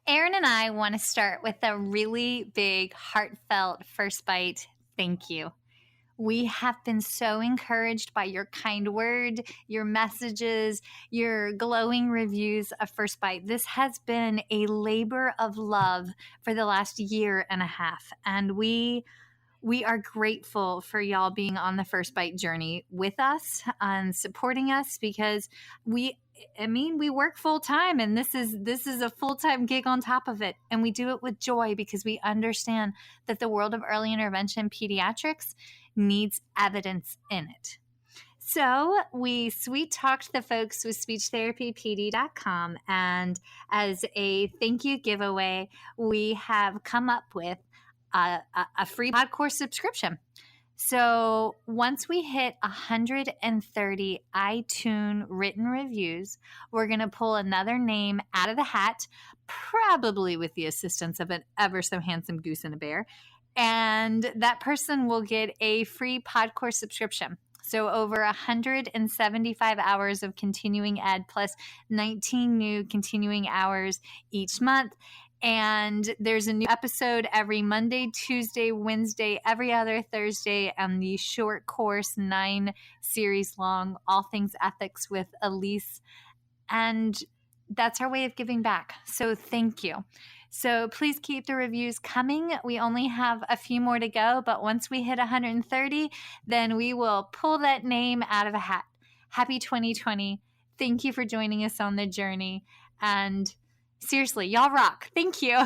Erin and I want to start with a really big, heartfelt first bite thank you. We have been so encouraged by your kind word, your messages, your glowing reviews of First Bite. This has been a labor of love for the last year and a half, and we are grateful for y'all being on the First Bite journey with us and supporting us because we work full time and this is a full-time gig on top of it. And we do it with joy because we understand that the world of early intervention pediatrics needs evidence in it. So we sweet talked the folks with speechtherapypd.com, and as a thank you giveaway, we have come up with a free pod course subscription. So once we hit 130 iTunes written reviews, we're going to pull another name out of the hat, probably with the assistance of an ever so handsome goose and a bear. And that person will get a free pod course subscription. So over 175 hours of continuing ed plus 19 new continuing hours each month. And there's a new episode every Monday, Tuesday, Wednesday, every other Thursday, and the short course, 9 series long, All Things Ethics with Elise. And that's our way of giving back. So thank you. So please keep the reviews coming. We only have a few more to go, but once we hit 130, then we will pull that name out of a hat. Happy 2020. Thank you for joining us on the journey. And seriously, y'all rock. Thank you.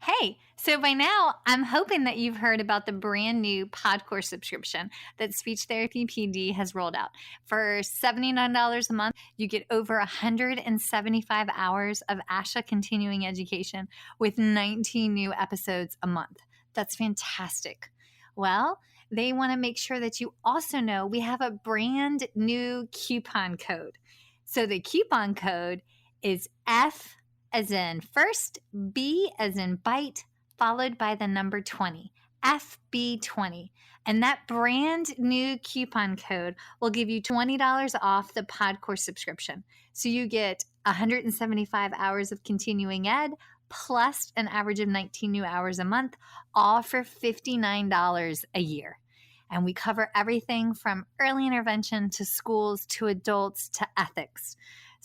Hey, so by now, I'm hoping that you've heard about the brand new pod course subscription that Speech Therapy PD has rolled out. For $79 a month, you get over 175 hours of ASHA continuing education with 19 new episodes a month. That's fantastic. Well, they want to make sure that you also know we have a brand new coupon code. So the coupon code is F as in first, B as in bite, followed by the number 20, FB20. And that brand new coupon code will give you $20 off the pod course subscription. So you get 175 hours of continuing ed plus an average of 19 new hours a month, all for $59 a year. And we cover everything from early intervention to schools to adults to ethics.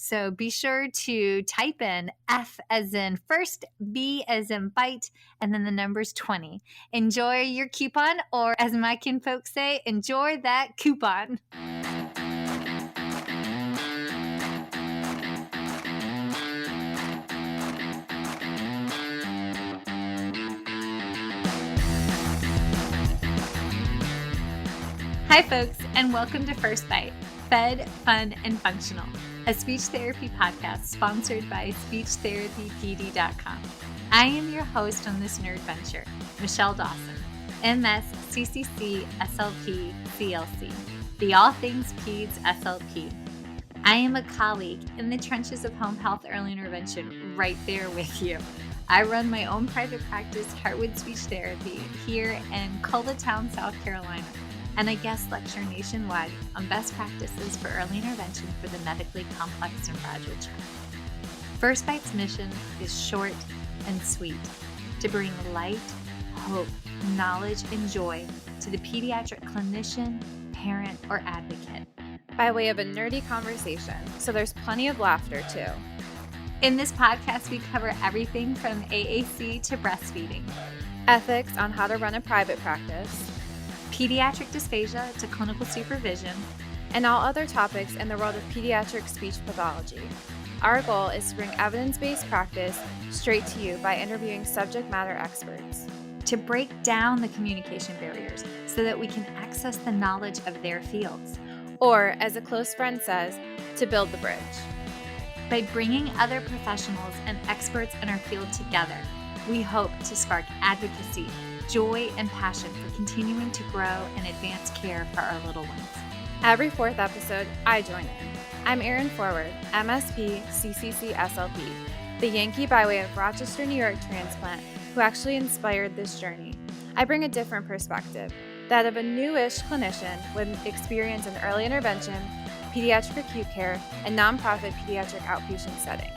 So be sure to type in F as in first, B as in bite, and then the number's 20. Enjoy your coupon, or as my kinfolk say, enjoy that coupon. Hi folks, and welcome to First Bite, Fed, Fun, and Functional, a speech therapy podcast sponsored by speechtherapypd.com. I am your host on this nerd venture, Michelle Dawson, MS, CCC-SLP, CLC, the All Things Peds SLP. I am a colleague in the trenches of home health early intervention right there with you. I run my own private practice, Heartwood Speech Therapy, here in Coletown, South Carolina, and I guest lecture nationwide on best practices for early intervention for the medically complex and fragile child. First Bite's mission is short and sweet, to bring light, hope, knowledge, and joy to the pediatric clinician, parent, or advocate. By way of a nerdy conversation, so there's plenty of laughter too. In this podcast, we cover everything from AAC to breastfeeding, ethics on how to run a private practice, pediatric dysphagia to clinical supervision, and all other topics in the world of pediatric speech pathology. Our goal is to bring evidence-based practice straight to you by interviewing subject matter experts. To break down the communication barriers so that we can access the knowledge of their fields. Or, as a close friend says, to build the bridge. By bringing other professionals and experts in our field together, we hope to spark advocacy, joy, and passion for continuing to grow and advance care for our little ones. Every 4th episode, I join in. I'm Erin Forward, MSP, CCC-SLP, the Yankee by way of Rochester, New York transplant who actually inspired this journey. I bring a different perspective, that of a newish clinician with experience in early intervention, pediatric acute care, and nonprofit pediatric outpatient settings.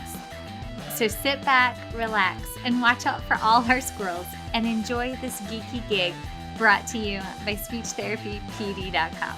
So sit back, relax, and watch out for all our squirrels and enjoy this geeky gig brought to you by SpeechTherapyPD.com.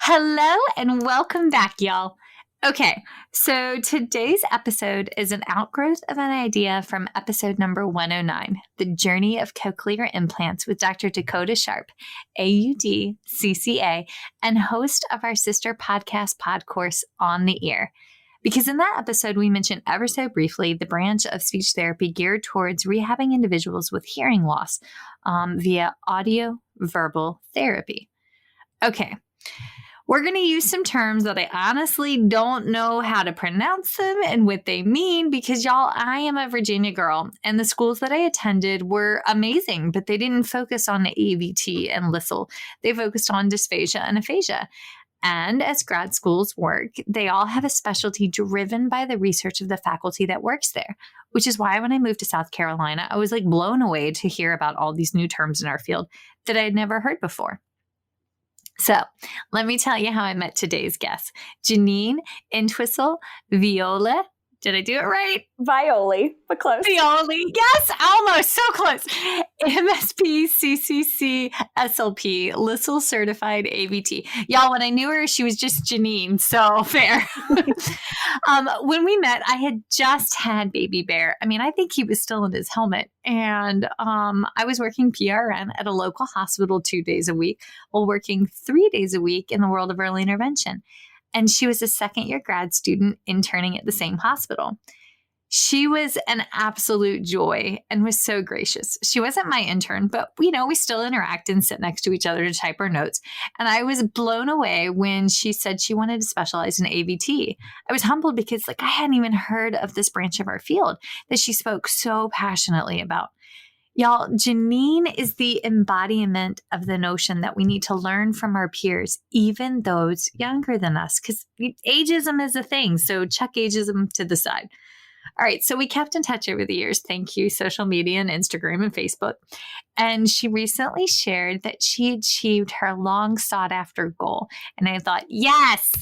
Hello and welcome back, y'all. Okay, so today's episode is an outgrowth of an idea from episode number 109, The Journey of Cochlear Implants with Dr. Dakota Sharpe, AUD, CCA, and host of our sister podcast pod course, On the Ear. Because in that episode, we mentioned ever so briefly the branch of speech therapy geared towards rehabbing individuals with hearing loss via audio-verbal therapy. Okay. We're going to use some terms that I honestly don't know how to pronounce them and what they mean because, y'all, I am a Virginia girl, and the schools that I attended were amazing, but they didn't focus on the AVT and LSL. They focused on dysphagia and aphasia. And as grad schools work, they all have a specialty driven by the research of the faculty that works there, which is why when I moved to South Carolina, I was like blown away to hear about all these new terms in our field that I had never heard before. So let me tell you how I met today's guest, Jenine Entwistle Viole. Did I do it right? Viole, but close. Viole. Yes, almost. So close. MSP, CCC-SLP, LSL certified AVT. Y'all, when I knew her, she was just Jenine. So fair. When we met, I had just had baby Bear. I mean, I think he was still in his helmet. And I was working PRN at a local hospital 2 days a week while working 3 days a week in the world of early intervention. And she was a second-year grad student interning at the same hospital. She was an absolute joy and was so gracious. She wasn't my intern, but, we still interact and sit next to each other to type our notes. And I was blown away when she said she wanted to specialize in AVT. I was humbled because, I hadn't even heard of this branch of our field that she spoke so passionately about. Y'all, Jenine is the embodiment of the notion that we need to learn from our peers, even those younger than us, because ageism is a thing. So chuck ageism to the side. All right. So we kept in touch over the years. Thank you, social media and Instagram and Facebook. And she recently shared that she achieved her long sought after goal. And I thought, yes,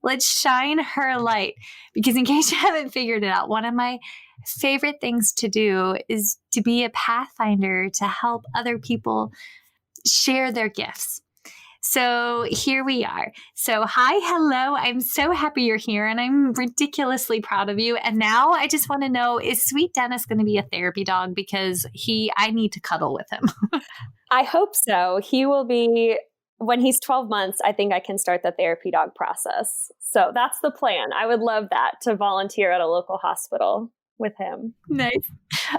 let's shine her light. Because in case you haven't figured it out, one of my favorite things to do is to be a pathfinder to help other people share their gifts. So here we are. So hi, hello. I'm so happy you're here and I'm ridiculously proud of you. And now I just want to know, is Sweet Dennis going to be a therapy dog? Because I need to cuddle with him. I hope so. He will be, when he's 12 months, I think I can start the therapy dog process. So that's the plan. I would love that, to volunteer at a local hospital with him. Nice.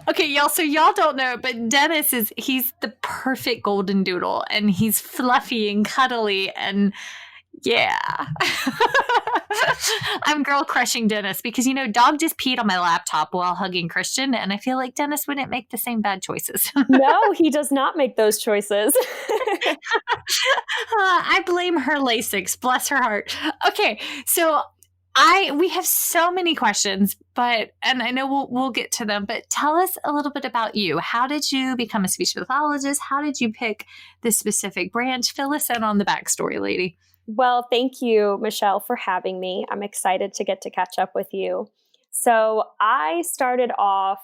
Okay, y'all. So y'all don't know, but Dennis he's the perfect golden doodle, and he's fluffy and cuddly, and yeah. I'm girl crushing Dennis because, dog just peed on my laptop while hugging Christian, and I feel like Dennis wouldn't make the same bad choices. No, he does not make those choices. I blame her Lasix. Bless her heart. Okay, so we have so many questions, and I know we'll get to them, but tell us a little bit about you. How did you become a speech pathologist? How did you pick this specific branch? Fill us in on the backstory, lady. Well, thank you, Michelle, for having me. I'm excited to get to catch up with you. So I started off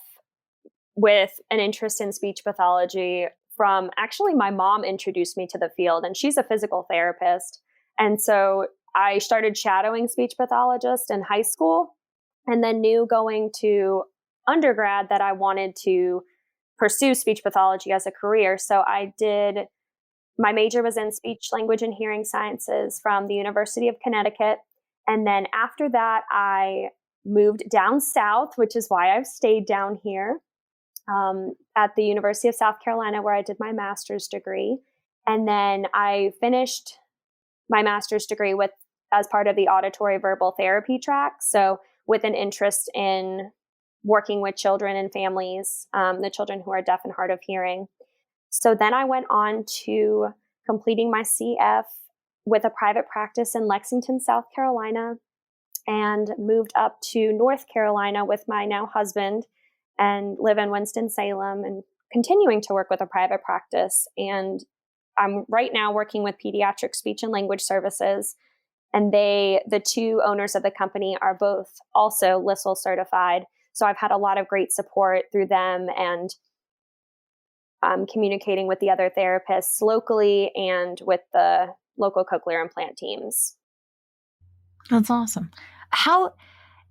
with an interest in speech pathology from, actually, my mom introduced me to the field, and she's a physical therapist. And so I started shadowing speech pathologists in high school, and then knew going to undergrad that I wanted to pursue speech pathology as a career. So my major was in speech, language, and hearing sciences from the University of Connecticut. And then after that, I moved down south, which is why I've stayed down here at the University of South Carolina, where I did my master's degree. And then I finished my master's degree as part of the Auditory-Verbal Therapy track. So with an interest in working with children and families, the children who are deaf and hard of hearing. So then I went on to completing my CF with a private practice in Lexington, South Carolina, and moved up to North Carolina with my now husband and live in Winston-Salem and continuing to work with a private practice. And I'm right now working with Pediatric Speech and Language Services. And the two owners of the company are both also LSL certified. So I've had a lot of great support through them, and communicating with the other therapists locally and with the local cochlear implant teams. That's awesome. How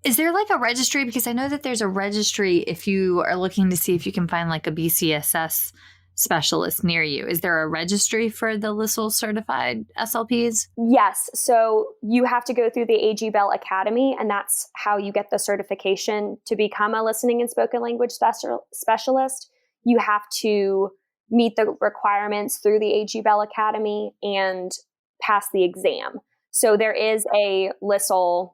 is there like a registry? Because I know that there's a registry if you are looking to see if you can find like a BCSS specialist near you. Is there a registry for the LSL certified SLPs? Yes. So you have to go through the AG Bell Academy, and that's how you get the certification to become a listening and spoken language specialist. You have to meet the requirements through the AG Bell Academy and pass the exam. So there is a LSL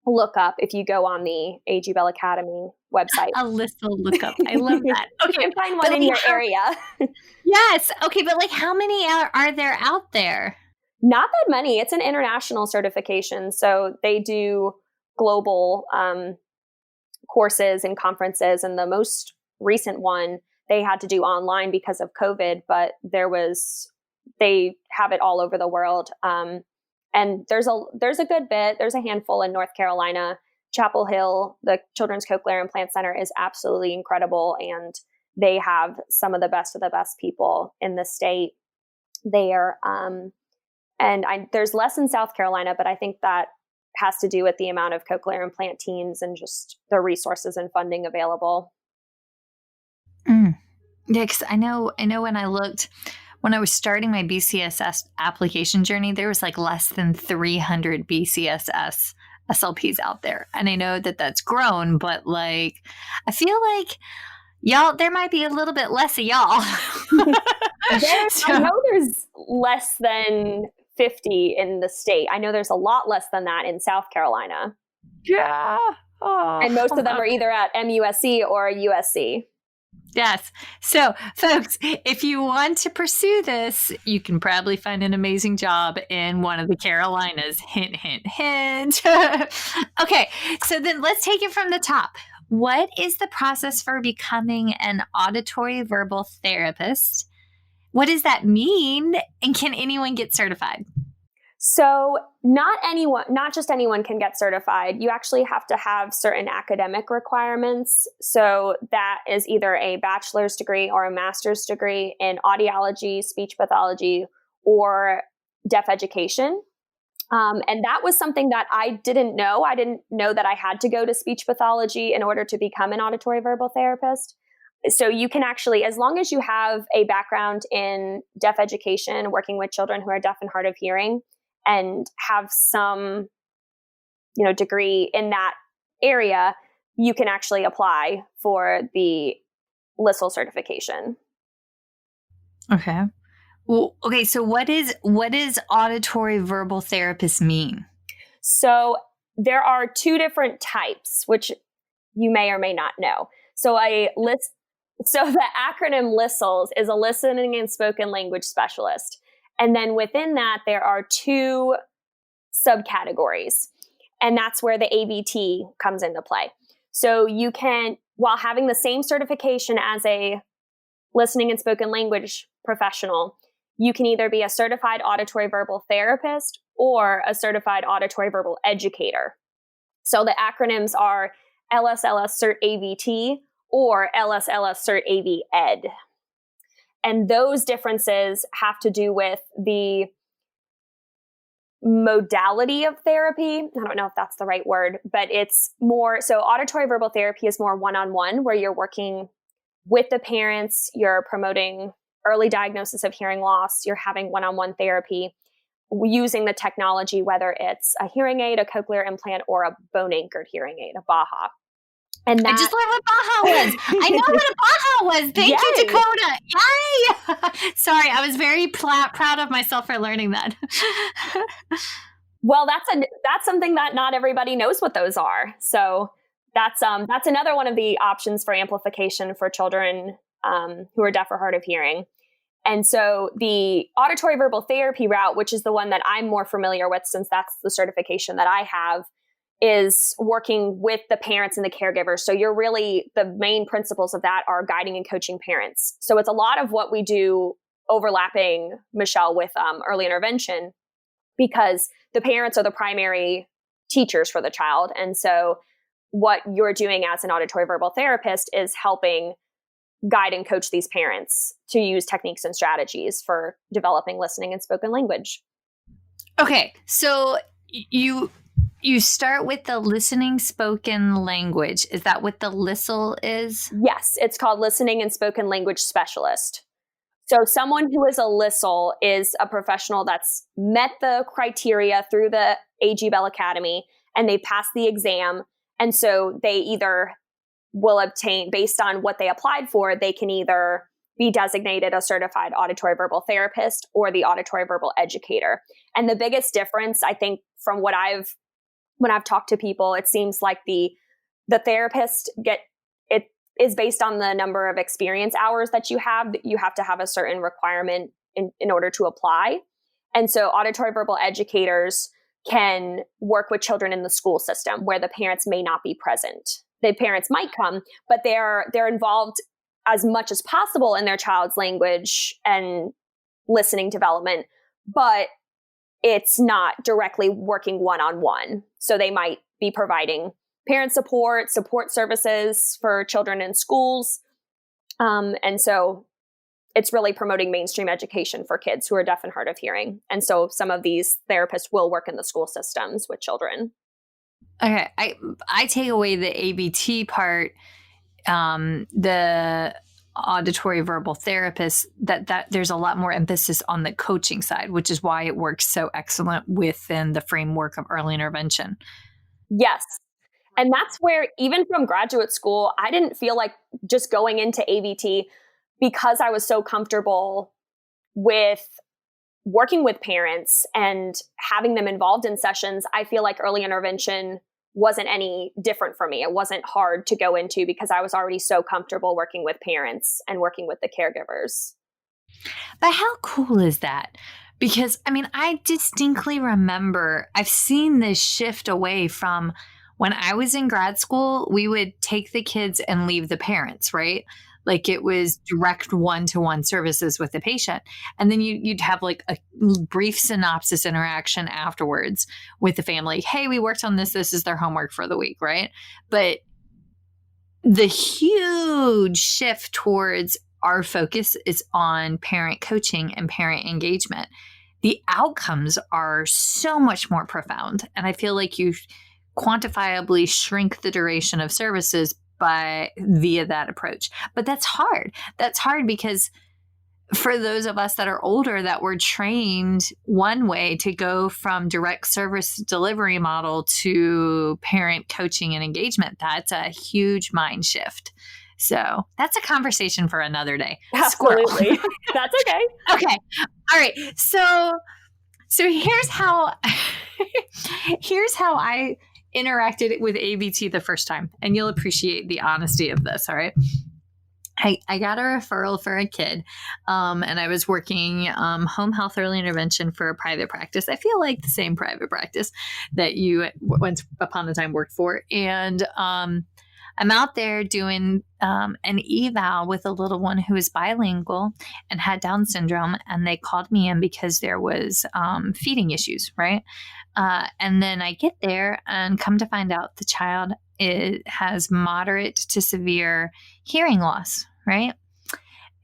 lookup if you go on the AG Bell Academy website. A LSL lookup. I love that. Okay, you can find one in your area. Yes. Okay, but like how many are there out there? Not that many. It's an international certification. So they do global courses and conferences. And the most recent one they had to do online because of COVID, but they have it all over the world. And there's a good bit. There's a handful in North Carolina. Chapel Hill, the Children's Cochlear Implant Center, is absolutely incredible, and they have some of the best people in the state there. There's less in South Carolina, but I think that has to do with the amount of cochlear implant teams and just the resources and funding available. Yeah, because I know when I was starting my BCSS application journey, there was like less than 300 BCSS SLPs out there. And I know that that's grown, but like, I feel like there might be a little bit less of y'all. I know there's less than 50 in the state. I know there's a lot less than that in South Carolina. Yeah. Oh, and most of them are either at MUSC or USC. Yes. So, folks, if you want to pursue this, you can probably find an amazing job in one of the Carolinas. Hint, hint, hint. Okay. So then let's take it from the top. What is the process for becoming an auditory-verbal therapist? What does that mean? And can anyone get certified? So not just anyone can get certified. You actually have to have certain academic requirements. So that is either a bachelor's degree or a master's degree in audiology, speech pathology, or deaf education. And that was something that I didn't know. I didn't know that I had to go to speech pathology in order to become an auditory verbal therapist. So you can actually, as long as you have a background in deaf education, working with children who are deaf and hard of hearing, and have some, degree in that area, you can actually apply for the LSL certification. Okay. Well, okay. So what is auditory verbal therapist mean? So there are two different types, which you may or may not know. So the acronym LSLS is a listening and spoken language specialist. And then within that, there are two subcategories. And that's where the AVT comes into play. So you can, while having the same certification as a listening and spoken language professional, you can either be a certified auditory verbal therapist or a certified auditory verbal educator. So the acronyms are LSLS Cert AVT or LSLS Cert AV Ed. And those differences have to do with the modality of therapy. I don't know if that's the right word, but it's more, so auditory verbal therapy is more one-on-one, where you're working with the parents, you're promoting early diagnosis of hearing loss, you're having one-on-one therapy using the technology, whether it's a hearing aid, a cochlear implant, or a bone-anchored hearing aid, a BAHA. And I just learned what BAHA was. I know what a BAHA was. Thank you, Dakota. Yay! Sorry, I was very proud of myself for learning that. Well, that's something that not everybody knows what those are. So that's another one of the options for amplification for children who are deaf or hard of hearing. And so the auditory verbal therapy route, which is the one that I'm more familiar with, since that's the certification that I have, is working with the parents and the caregivers. So you're really, the main principles of that are guiding and coaching parents. So it's a lot of what we do overlapping, Michelle, with early intervention, because the parents are the primary teachers for the child. And so what you're doing as an auditory-verbal therapist is helping guide and coach these parents to use techniques and strategies for developing listening and spoken language. Okay, so you start with the listening spoken language. Is that what the LSL is? Yes, it's called listening and spoken language specialist. So someone who is a LSL is a professional that's met the criteria through the AG Bell Academy and they passed the exam. And so they either will obtain, based on what they applied for, they can either be designated a certified auditory-verbal therapist or the auditory-verbal educator. And the biggest difference, I think, from when I've talked to people, it seems like the therapist is based on the number of experience hours that you have. You have to have a certain requirement in order to apply. And so auditory-verbal educators can work with children in the school system where the parents may not be present. The parents might come, but they're involved as much as possible in their child's language and listening development, but it's not directly working one-on-one. So they might be providing parent support services for children in schools. And so it's really promoting mainstream education for kids who are deaf and hard of hearing. And so some of these therapists will work in the school systems with children. Okay, I take away the AVT part, the auditory verbal therapist, that there's a lot more emphasis on the coaching side, which is why it works so excellent within the framework of early intervention. Yes. And that's where, even from graduate school, I didn't feel like just going into AVT, because I was so comfortable with working with parents and having them involved in sessions. I feel like early intervention wasn't any different for me. It wasn't hard to go into because I was already so comfortable working with parents and working with the caregivers. But how cool is that? Because, I mean, I distinctly remember I've seen this shift away from when I was in grad school. We would take the kids and leave the parents, right? Like it was direct one-to-one services with the patient. And then you'd have like a brief synopsis interaction afterwards with the family. Hey, we worked on this. This is their homework for the week, right? But the huge shift towards our focus is on parent coaching and parent engagement. The outcomes are so much more profound. And I feel like you quantifiably shrink the duration of services via that approach. But that's hard. That's hard because for those of us that are older that were trained one way to go from direct service delivery model to parent coaching and engagement, that's a huge mind shift. So that's a conversation for another day. Absolutely. That's okay. Okay. All right. So here's how I interacted with AVT the first time, and you'll appreciate the honesty of this. All right. I got a referral for a kid, and I was working home health early intervention for a private practice. I feel like the same private practice that you once upon a time worked for. And I'm out there doing an eval with a little one who is bilingual and had Down syndrome, and they called me in because there was feeding issues, right? And then I get there and come to find out the child has moderate to severe hearing loss, right?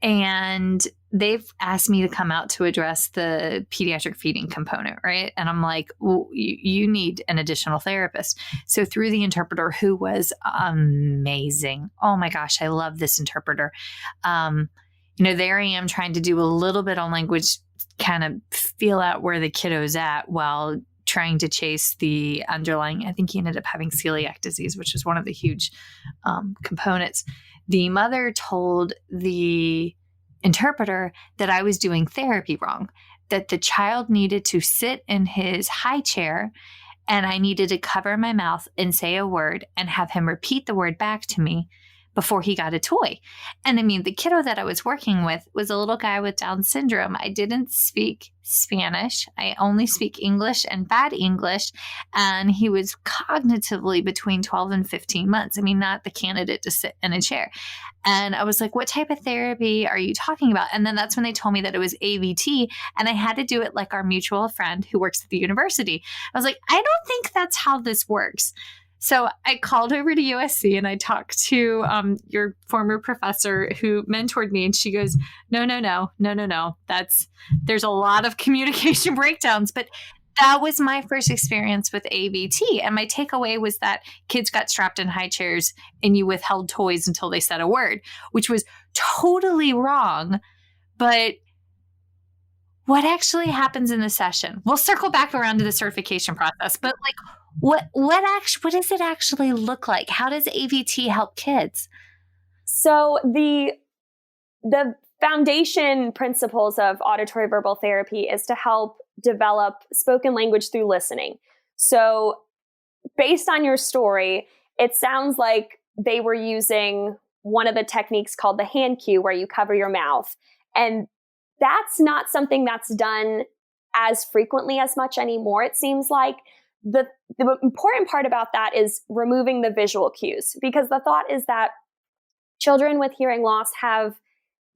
And they've asked me to come out to address the pediatric feeding component, right? And I'm like, well, you need an additional therapist. So through the interpreter, who was amazing. Oh my gosh, I love this interpreter. There I am trying to do a little bit on language, kind of feel out where the kiddo's at while trying to chase the underlying, I think he ended up having celiac disease, which is one of the huge components. The mother told the interpreter that I was doing therapy wrong, that the child needed to sit in his high chair and I needed to cover my mouth and say a word and have him repeat the word back to me before he got a toy. And I mean, the kiddo that I was working with was a little guy with Down syndrome. I didn't speak Spanish. I only speak English and bad English. And he was cognitively between 12 and 15 months. I mean, not the candidate to sit in a chair. And I was like, what type of therapy are you talking about? And then that's when they told me that it was AVT. And I had to do it like our mutual friend who works at the university. I was like, I don't think that's how this works. So I called over to USC and I talked to your former professor who mentored me. And she goes, no. There's a lot of communication breakdowns. But that was my first experience with AVT. And my takeaway was that kids got strapped in high chairs and you withheld toys until they said a word, which was totally wrong. But what actually happens in the session? We'll circle back around to the certification process, but like, what does it actually look like? How does AVT help kids? So the foundation principles of auditory-verbal therapy is to help develop spoken language through listening. So based on your story, it sounds like they were using one of the techniques called the hand cue, where you cover your mouth. And that's not something that's done as frequently as much anymore, it seems like. The important part about that is removing the visual cues, because the thought is that children with hearing loss have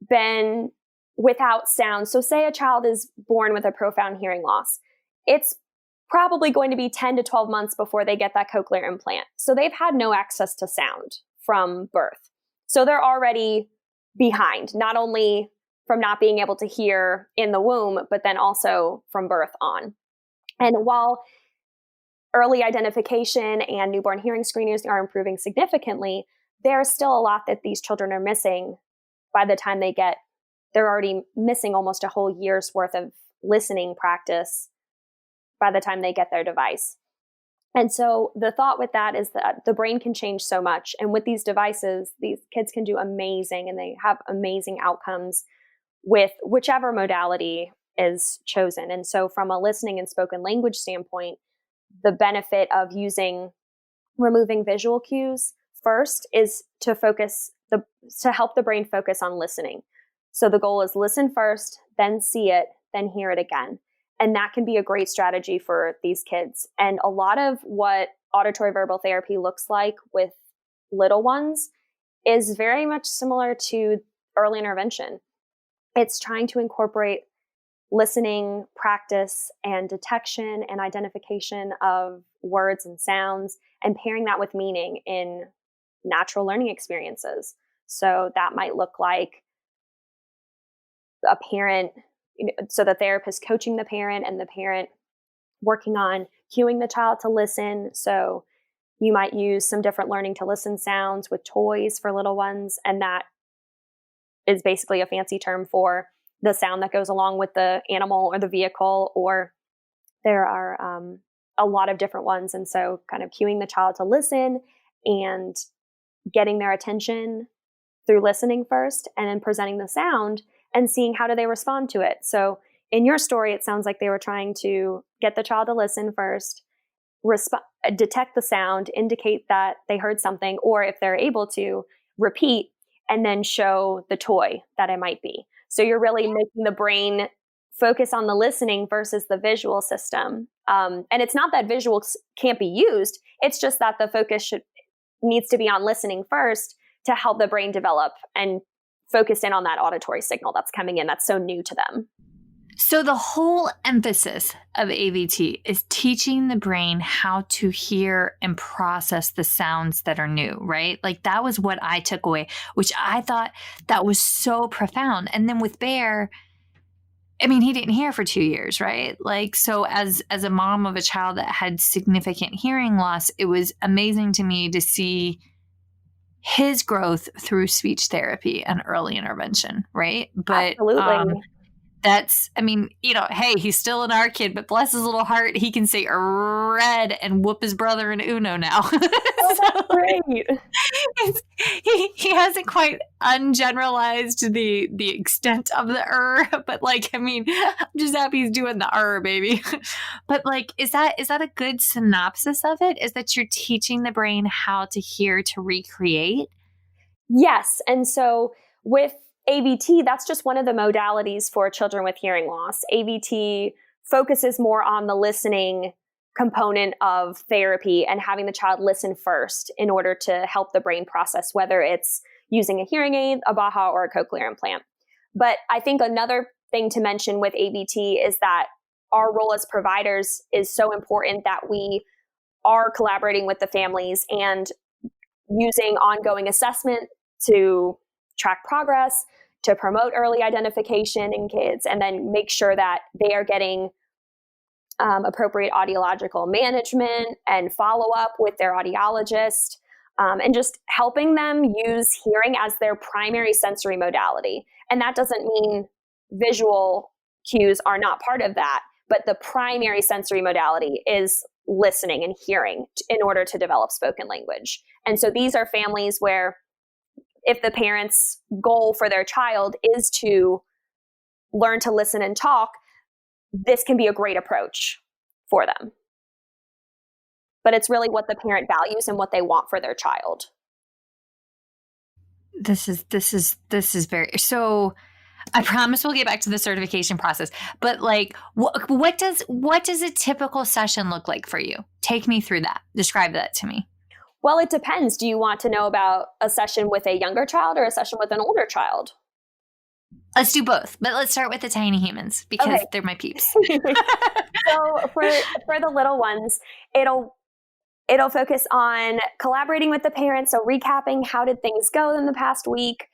been without sound. So say a child is born with a profound hearing loss. It's probably going to be 10 to 12 months before they get that cochlear implant. So they've had no access to sound from birth. So they're already behind, not only from not being able to hear in the womb, but then also from birth on. And while early identification and newborn hearing screeners are improving significantly, there's still a lot that these children are missing by the time they're already missing almost a whole year's worth of listening practice by the time they get their device. And so the thought with that is that the brain can change so much. And with these devices, these kids can do amazing, and they have amazing outcomes with whichever modality is chosen. And so from a listening and spoken language standpoint, the benefit of removing visual cues first is to help the brain focus on listening. So the goal is listen first, then see it, then hear it again. And that can be a great strategy for these kids. And a lot of what auditory verbal therapy looks like with little ones is very much similar to early intervention. It's trying to incorporate listening practice and detection and identification of words and sounds, and pairing that with meaning in natural learning experiences. So that might look like a parent, so the therapist coaching the parent and the parent working on cueing the child to listen. So you might use some different learning to listen sounds with toys for little ones. And that is basically a fancy term for the sound that goes along with the animal or the vehicle, or there are a lot of different ones. And so kind of cueing the child to listen and getting their attention through listening first, and then presenting the sound and seeing how do they respond to it. So in your story, it sounds like they were trying to get the child to listen first, detect the sound, indicate that they heard something, or if they're able to, repeat, and then show the toy that it might be. So you're really making the brain focus on the listening versus the visual system. And it's not that visuals can't be used. It's just that the focus needs to be on listening first to help the brain develop and focus in on that auditory signal that's coming in that's so new to them. So the whole emphasis of AVT is teaching the brain how to hear and process the sounds that are new, right? Like that was what I took away, which I thought that was so profound. And then with Bear, I mean, he didn't hear for 2 years, right? Like, so as a mom of a child that had significant hearing loss, it was amazing to me to see his growth through speech therapy and early intervention, right? But absolutely. That's, I mean, hey, he's still an our kid, but bless his little heart, he can say red and whoop his brother in Uno now. Oh, that's great. He hasn't quite ungeneralized the extent of the but like, I mean, I'm just happy he's doing the baby. But like, is that a good synopsis of it? Is that you're teaching the brain how to hear to recreate? Yes. And so with AVT, that's just one of the modalities for children with hearing loss. AVT focuses more on the listening component of therapy and having the child listen first in order to help the brain process, whether it's using a hearing aid, a BAHA, or a cochlear implant. But I think another thing to mention with AVT is that our role as providers is so important that we are collaborating with the families and using ongoing assessment to track progress, to promote early identification in kids, and then make sure that they are getting appropriate audiological management and follow up with their audiologist, and just helping them use hearing as their primary sensory modality. And that doesn't mean visual cues are not part of that, but the primary sensory modality is listening and hearing in order to develop spoken language. And so these are families where if the parent's goal for their child is to learn to listen and talk, this can be a great approach for them. But it's really what the parent values and what they want for their child. This is very, so I promise we'll get back to the certification process, but like, what does a typical session look like for you? Take me through that. Describe that to me. Well, it depends. Do you want to know about a session with a younger child or a session with an older child? Let's do both, but let's start with the tiny humans because they're my peeps. So for the little ones, it'll focus on collaborating with the parents. So recapping, how did things go in the past week,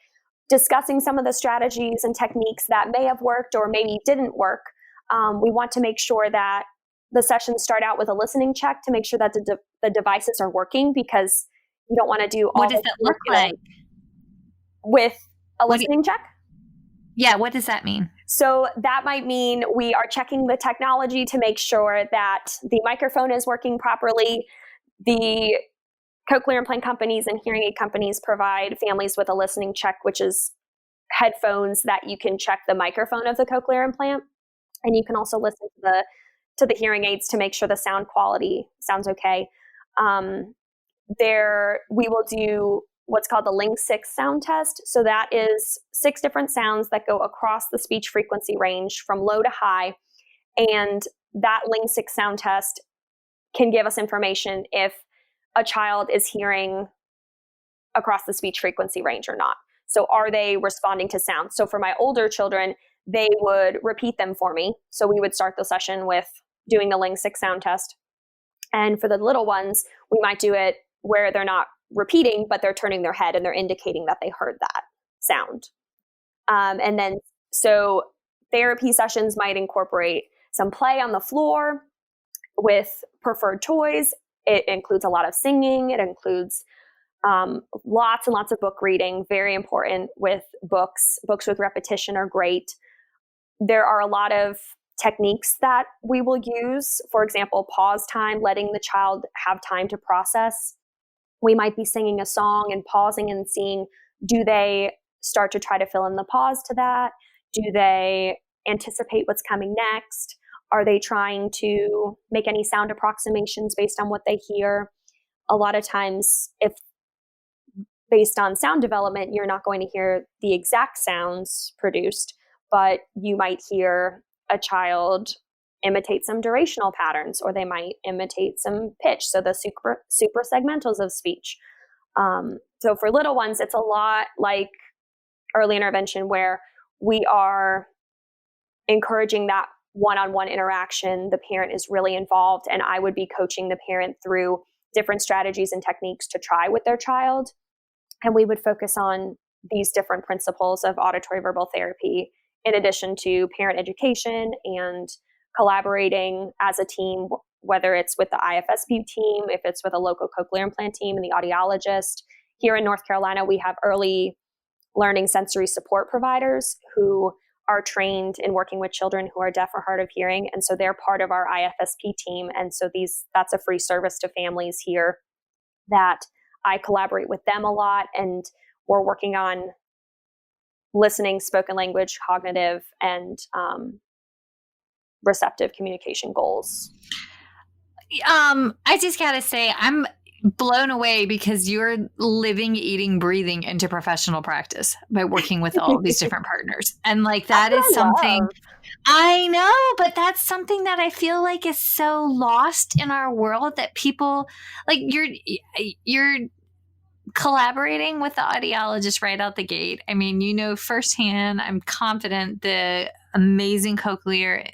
discussing some of the strategies and techniques that may have worked or maybe didn't work. We want to make sure that the sessions start out with a listening check to make sure that the devices are working, because you don't want to do all. What does that look like? With a listening check? Yeah, what does that mean? So that might mean we are checking the technology to make sure that the microphone is working properly. The cochlear implant companies and hearing aid companies provide families with a listening check, which is headphones that you can check the microphone of the cochlear implant. And you can also listen to the hearing aids to make sure the sound quality sounds okay. We will do what's called the Ling 6 sound test. So that is 6 different sounds that go across the speech frequency range from low to high. And that Ling 6 sound test can give us information if a child is hearing across the speech frequency range or not. So are they responding to sound? So for my older children, they would repeat them for me. So we would start the session with doing the Ling 6 sound test. And for the little ones, we might do it where they're not repeating, but they're turning their head and they're indicating that they heard that sound. And then, so therapy sessions might incorporate some play on the floor with preferred toys. It includes a lot of singing. It includes lots and lots of book reading, very important with books. Books with repetition are great. There are a lot of techniques that we will use. For example, pause time, letting the child have time to process. We might be singing a song and pausing and seeing, do they start to try to fill in the pause to that? Do they anticipate what's coming next? Are they trying to make any sound approximations based on what they hear? A lot of times, if based on sound development, you're not going to hear the exact sounds produced, but you might hear a child imitate some durational patterns, or they might imitate some pitch. So the super segmentals of speech. So for little ones, it's a lot like early intervention, where we are encouraging that one-on-one interaction. The parent is really involved, and I would be coaching the parent through different strategies and techniques to try with their child. And we would focus on these different principles of auditory-verbal therapy, in addition to parent education and collaborating as a team, whether it's with the IFSP team, if it's with a local cochlear implant team and the audiologist. Here in North Carolina, we have early learning sensory support providers who are trained in working with children who are deaf or hard of hearing. And so they're part of our IFSP team. And so that's a free service to families here that I collaborate with them a lot. And we're working on listening, spoken language, cognitive, and receptive communication goals. I just gotta say, blown away because you're living, eating, breathing into professional practice by working with all these different partners. And like, that is something I know, but that's something that I feel like is so lost in our world that people like you're collaborating with the audiologist right out the gate. I mean, you know, firsthand, I'm confident the amazing cochlear,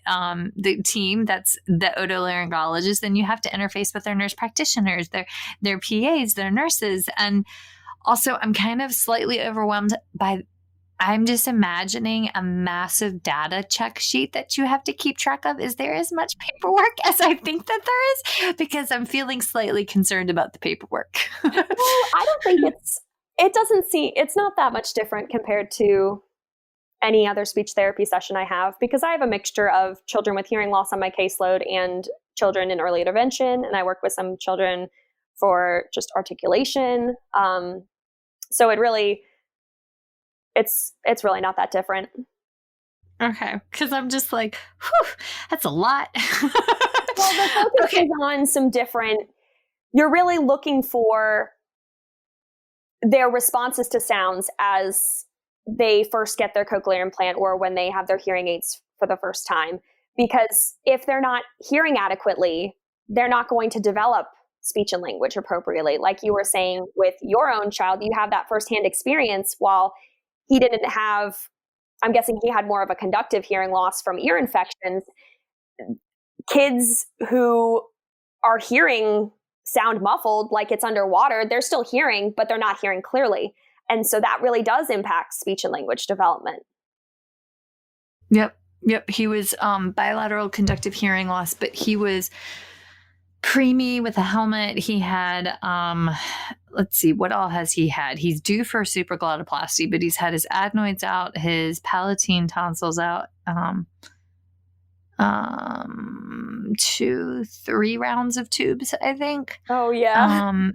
the team that's the otolaryngologist, then you have to interface with their nurse practitioners, their PAs, their nurses. And also I'm kind of slightly overwhelmed by, I'm just imagining a massive data check sheet that you have to keep track of. Is there as much paperwork as I think that there is? Because I'm feeling slightly concerned about the paperwork. Well, I don't think it's not that much different compared to any other speech therapy session I have, because I have a mixture of children with hearing loss on my caseload and children in early intervention. And I work with some children for just articulation. So it's really not that different. Okay. Because I'm just like, whew, that's a lot. Well, the focus is on some different, you're really looking for their responses to sounds as they first get their cochlear implant or when they have their hearing aids for the first time. Because if they're not hearing adequately, they're not going to develop speech and language appropriately. Like you were saying with your own child, you have that firsthand experience while he didn't have, I'm guessing he had more of a conductive hearing loss from ear infections. Kids who are hearing sound muffled, like it's underwater, they're still hearing, but they're not hearing clearly. And so that really does impact speech and language development. Yep. He was bilateral conductive hearing loss, but he was preemie with a helmet. He had, let's see, what all has he had? He's due for a supraglottoplasty, but he's had his adenoids out, his palatine tonsils out, 2-3 rounds of tubes, I think. Oh, yeah.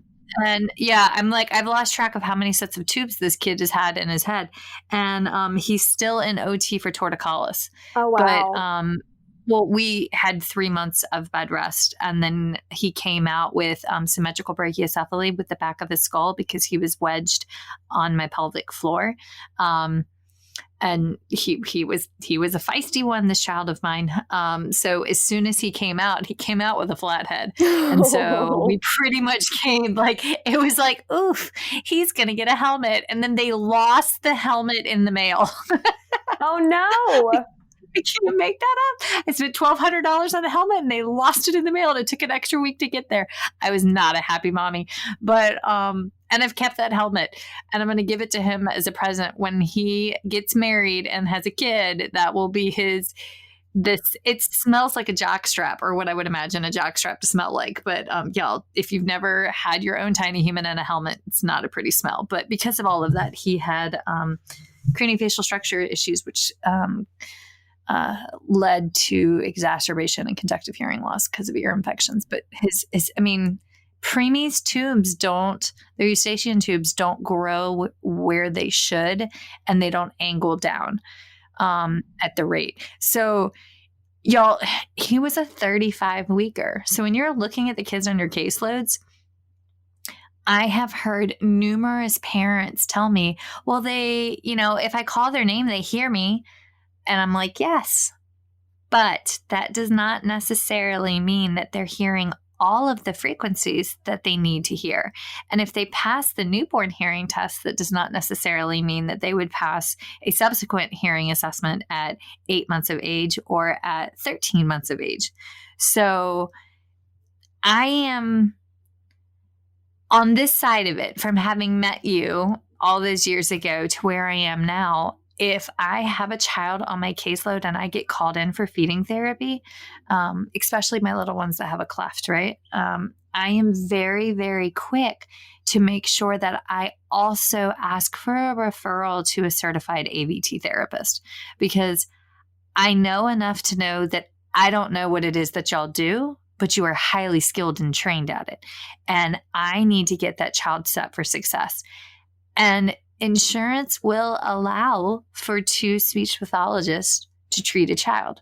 And yeah, I'm like, I've lost track of how many sets of tubes this kid has had in his head. And he's still in OT for torticollis. Oh, wow. But, well, we had 3 months of bed rest, and then he came out with symmetrical brachiocephaly with the back of his skull because he was wedged on my pelvic floor. And he was a feisty one, this child of mine. So as soon as he came out with a flat head. And so we pretty much came like, it was like, oof, he's going to get a helmet. And then they lost the helmet in the mail. Oh, no. I can't make that up. I spent $1,200 on a helmet and they lost it in the mail, and it took an extra week to get there. I was not a happy mommy, but, and I've kept that helmet, and I'm going to give it to him as a present when he gets married and has a kid. That will be his, it smells like a jockstrap, or what I would imagine a jockstrap to smell like. But y'all, if you've never had your own tiny human in a helmet, it's not a pretty smell. But because of all of that, he had craniofacial structure issues, which led to exacerbation and conductive hearing loss because of ear infections. But preemie's tubes their eustachian tubes don't grow where they should, and they don't angle down at the rate. So y'all, he was a 35 weeker. So when you're looking at the kids on your caseloads, I have heard numerous parents tell me, well, they, if I call their name, they hear me. And I'm like, yes, but that does not necessarily mean that they're hearing all of the frequencies that they need to hear. And if they pass the newborn hearing test, that does not necessarily mean that they would pass a subsequent hearing assessment at 8 months of age or at 13 months of age. So I am on this side of it, from having met you all those years ago to where I am now. If I have a child on my caseload and I get called in for feeding therapy, especially my little ones that have a cleft, right? I am very, very quick to make sure that I also ask for a referral to a certified AVT therapist, because I know enough to know that I don't know what it is that y'all do, but you are highly skilled and trained at it. And I need to get that child set for success. And insurance will allow for 2 speech pathologists to treat a child.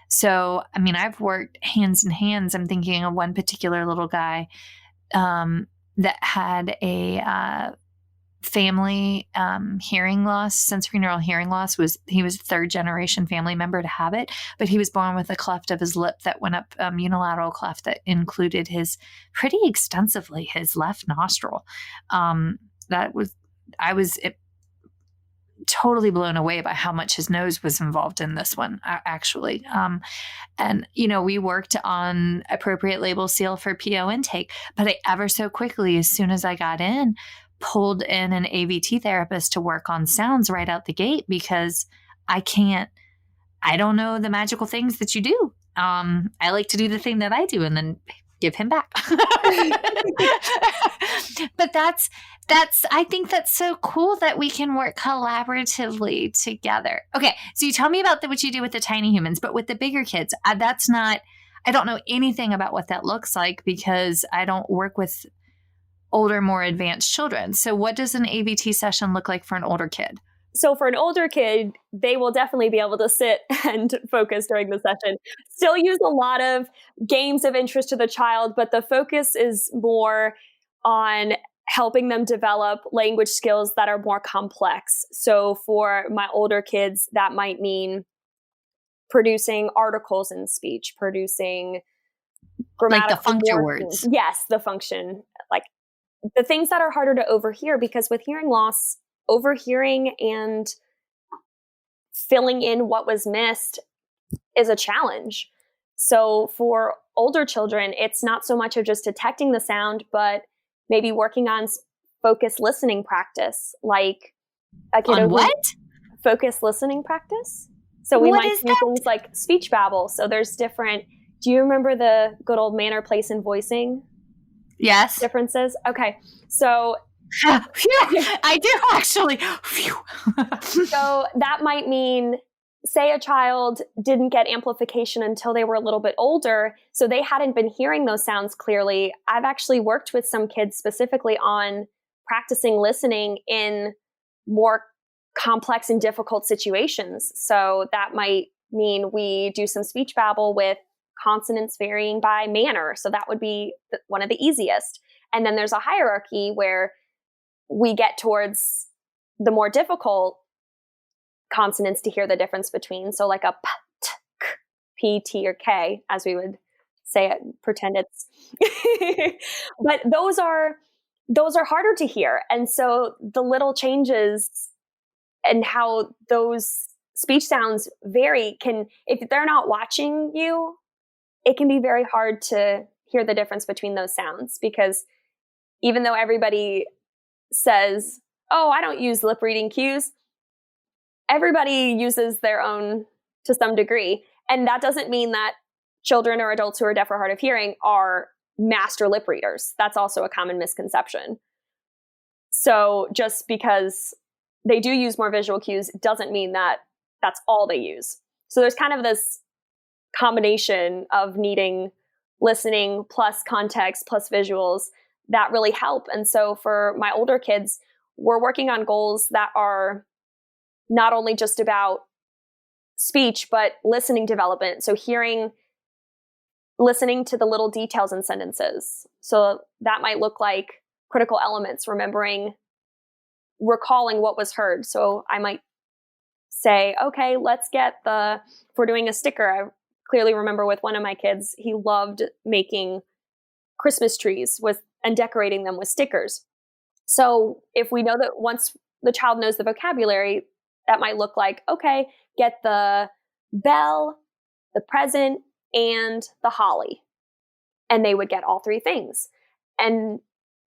So, I've worked hands in hands. I'm thinking of one particular little guy that had a family hearing loss, sensorineural hearing loss. He was a third generation family member to have it, but he was born with a cleft of his lip that went up, unilateral cleft that included pretty extensively his left nostril. I was totally blown away by how much his nose was involved in this one, actually. And, we worked on appropriate label seal for PO intake, but I ever so quickly, as soon as I got in, pulled in an AVT therapist to work on sounds right out the gate, because I don't know the magical things that you do. I like to do the thing that I do and then give him back. But I think that's so cool that we can work collaboratively together. Okay. So you tell me about what you do with the tiny humans, but with the bigger kids, I don't know anything about what that looks like, because I don't work with older, more advanced children. So what does an AVT session look like for an older kid? So for an older kid, they will definitely be able to sit and focus during the session. Still use a lot of games of interest to the child, but the focus is more on helping them develop language skills that are more complex. So for my older kids, that might mean producing articles in speech, producing grammatical, like the functor words. Yes, the function, like the things that are harder to overhear, because with hearing loss, overhearing and filling in what was missed is a challenge. So for older children, it's not so much of just detecting the sound, but maybe working on focused listening practice, like a kid on what? Focused listening practice. So we might do things like speech babble. So there's different. Do you remember the good old manner, place, and voicing? Yes. Differences. Okay. So I do actually. So that might mean, say a child didn't get amplification until they were a little bit older, so they hadn't been hearing those sounds clearly. I've actually worked with some kids specifically on practicing listening in more complex and difficult situations. So that might mean we do some speech babble with consonants varying by manner. So that would be one of the easiest. And then there's a hierarchy where we get towards the more difficult consonants to hear the difference between. So like a p, t, k, p, t, or k, as we would say it, pretend it's. But those are harder to hear. And so the little changes and how those speech sounds vary if they're not watching you, it can be very hard to hear the difference between those sounds, because even though everybody says, oh, I don't use lip reading cues, everybody uses their own to some degree. And that doesn't mean that children or adults who are deaf or hard of hearing are master lip readers. That's also a common misconception. So just because they do use more visual cues doesn't mean that that's all they use. So there's kind of this combination of needing listening plus context plus visuals that really help. And so for my older kids, we're working on goals that are not only just about speech, but listening development. So listening to the little details in sentences. So that might look like critical elements, recalling what was heard. So I might say, okay, let's get if we're doing a sticker, I clearly remember with one of my kids, he loved making Christmas trees and decorating them with stickers. So if we know that once the child knows the vocabulary, that might look like, okay, get the bell, the present, and the holly. And they would get all three things. And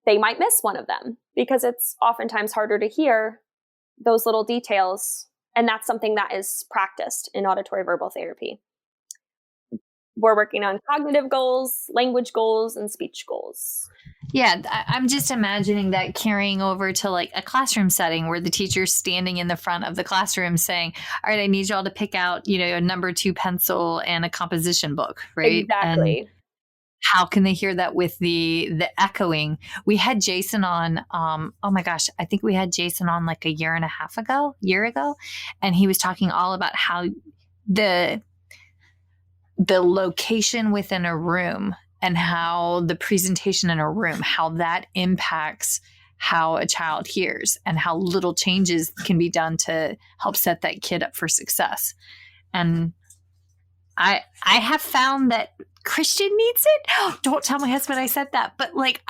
they might miss one of them because it's oftentimes harder to hear those little details. And that's something that is practiced in auditory-verbal therapy. We're working on cognitive goals, language goals, and speech goals. Yeah, I'm just imagining that carrying over to like a classroom setting where the teacher's standing in the front of the classroom saying, all right, I need y'all to pick out, a number 2 pencil and a composition book, right? Exactly. And how can they hear that with the echoing? We had Jason on, oh my gosh, I think we had Jason on like a year ago, and he was talking all about how the location within a room and how the presentation in a room, how that impacts how a child hears and how little changes can be done to help set that kid up for success. And I have found that Christian needs it. Don't tell my husband I said that, but like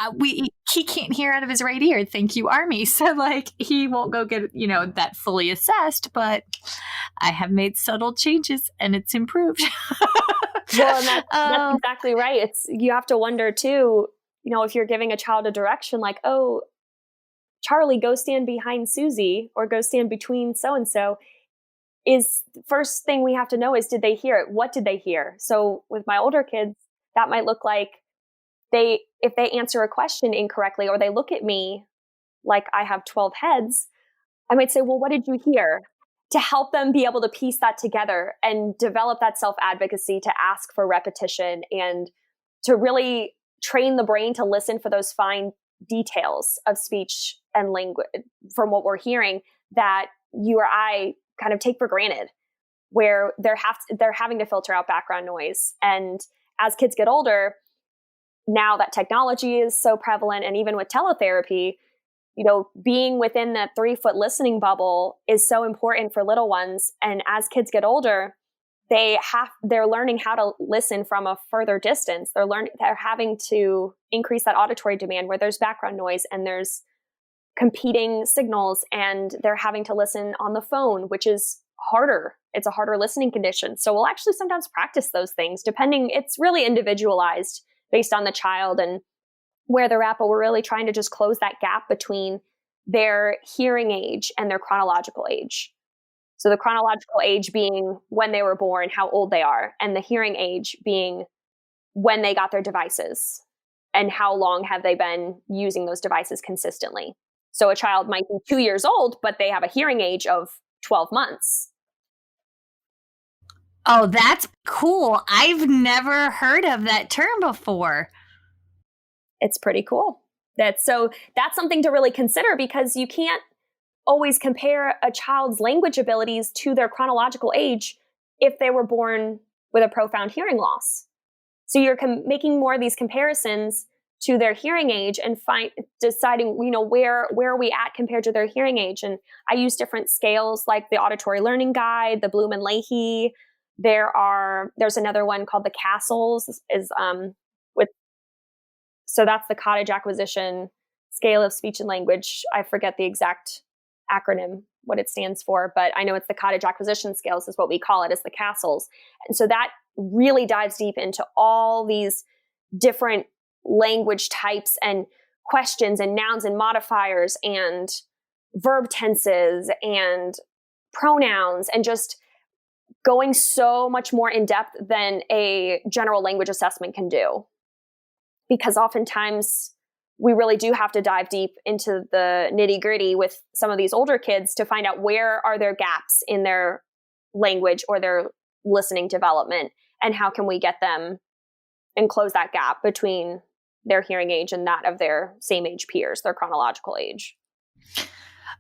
he can't hear out of his right ear. Thank you, Army. So like he won't go get that fully assessed, but I have made subtle changes and it's improved. Well, and that's exactly right. You have to wonder too, if you're giving a child a direction like, oh, Charlie, go stand behind Susie or go stand between so-and-so, is the first thing we have to know is, did they hear it? What did they hear? So with my older kids, that might look like if they answer a question incorrectly or they look at me like I have 12 heads, I might say, well, what did you hear? To help them be able to piece that together and develop that self-advocacy, to ask for repetition and to really train the brain to listen for those fine details of speech and language from what we're hearing that you or I kind of take for granted, where they're having to filter out background noise. And as kids get older, now that technology is so prevalent, and even with teletherapy, being within that 3-foot listening bubble is so important for little ones. And as kids get older, they're learning how to listen from a further distance. They're having to increase that auditory demand where there's background noise and there's competing signals, and they're having to listen on the phone, which is harder. It's a harder listening condition. So we'll actually sometimes practice those things it's really individualized based on the child and where they're at, but we're really trying to just close that gap between their hearing age and their chronological age. So the chronological age being when they were born, how old they are, and the hearing age being when they got their devices and how long have they been using those devices consistently. So a child might be 2 years old, but they have a hearing age of 12 months. Oh, that's cool. I've never heard of that term before. It's pretty cool. That's something to really consider, because you can't always compare a child's language abilities to their chronological age if they were born with a profound hearing loss. So you're making more of these comparisons to their hearing age and deciding, where are we at compared to their hearing age. And I use different scales like the Auditory Learning Guide, the Bloom and Leahy. There's another one called the Castles so that's the Cottage Acquisition Scale of Speech and Language. I forget the exact acronym, what it stands for, but I know it's the Cottage Acquisition Scales is what we call it, as the Castles. And so that really dives deep into all these different language types and questions and nouns and modifiers and verb tenses and pronouns, and just going so much more in depth than a general language assessment can do. Because oftentimes we really do have to dive deep into the nitty gritty with some of these older kids to find out where are their gaps in their language or their listening development, and how can we get them and close that gap between their hearing age and that of their same age peers, their chronological age.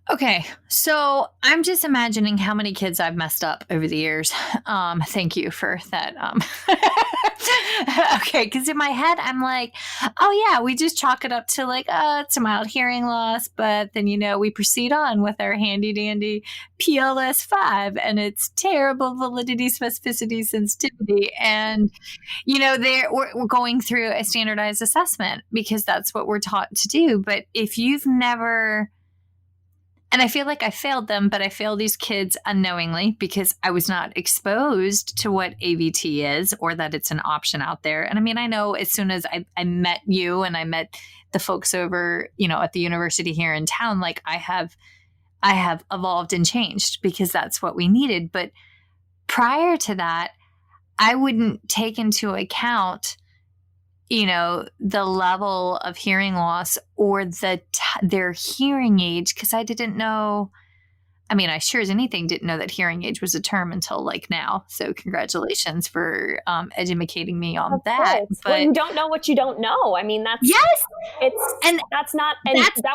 Okay, so I'm just imagining how many kids I've messed up over the years. Thank you for that. Okay, because in my head, I'm like, oh yeah, we just chalk it up to like, it's a mild hearing loss, but then, we proceed on with our handy dandy PLS 5 and its terrible validity, specificity, sensitivity. And, we're going through a standardized assessment because that's what we're taught to do. But if you've never... And I feel like I failed them, but I failed these kids unknowingly because I was not exposed to what AVT is or that it's an option out there. And I mean, I know as soon as I met you and I met the folks over, at the university here in town, like I have evolved and changed because that's what we needed. But prior to that, I wouldn't take into account the level of hearing loss or their hearing age, because I didn't know. I mean, I sure as anything didn't know that hearing age was a term until like now. So congratulations for educating me on that. But well, you don't know what you don't know. I mean, that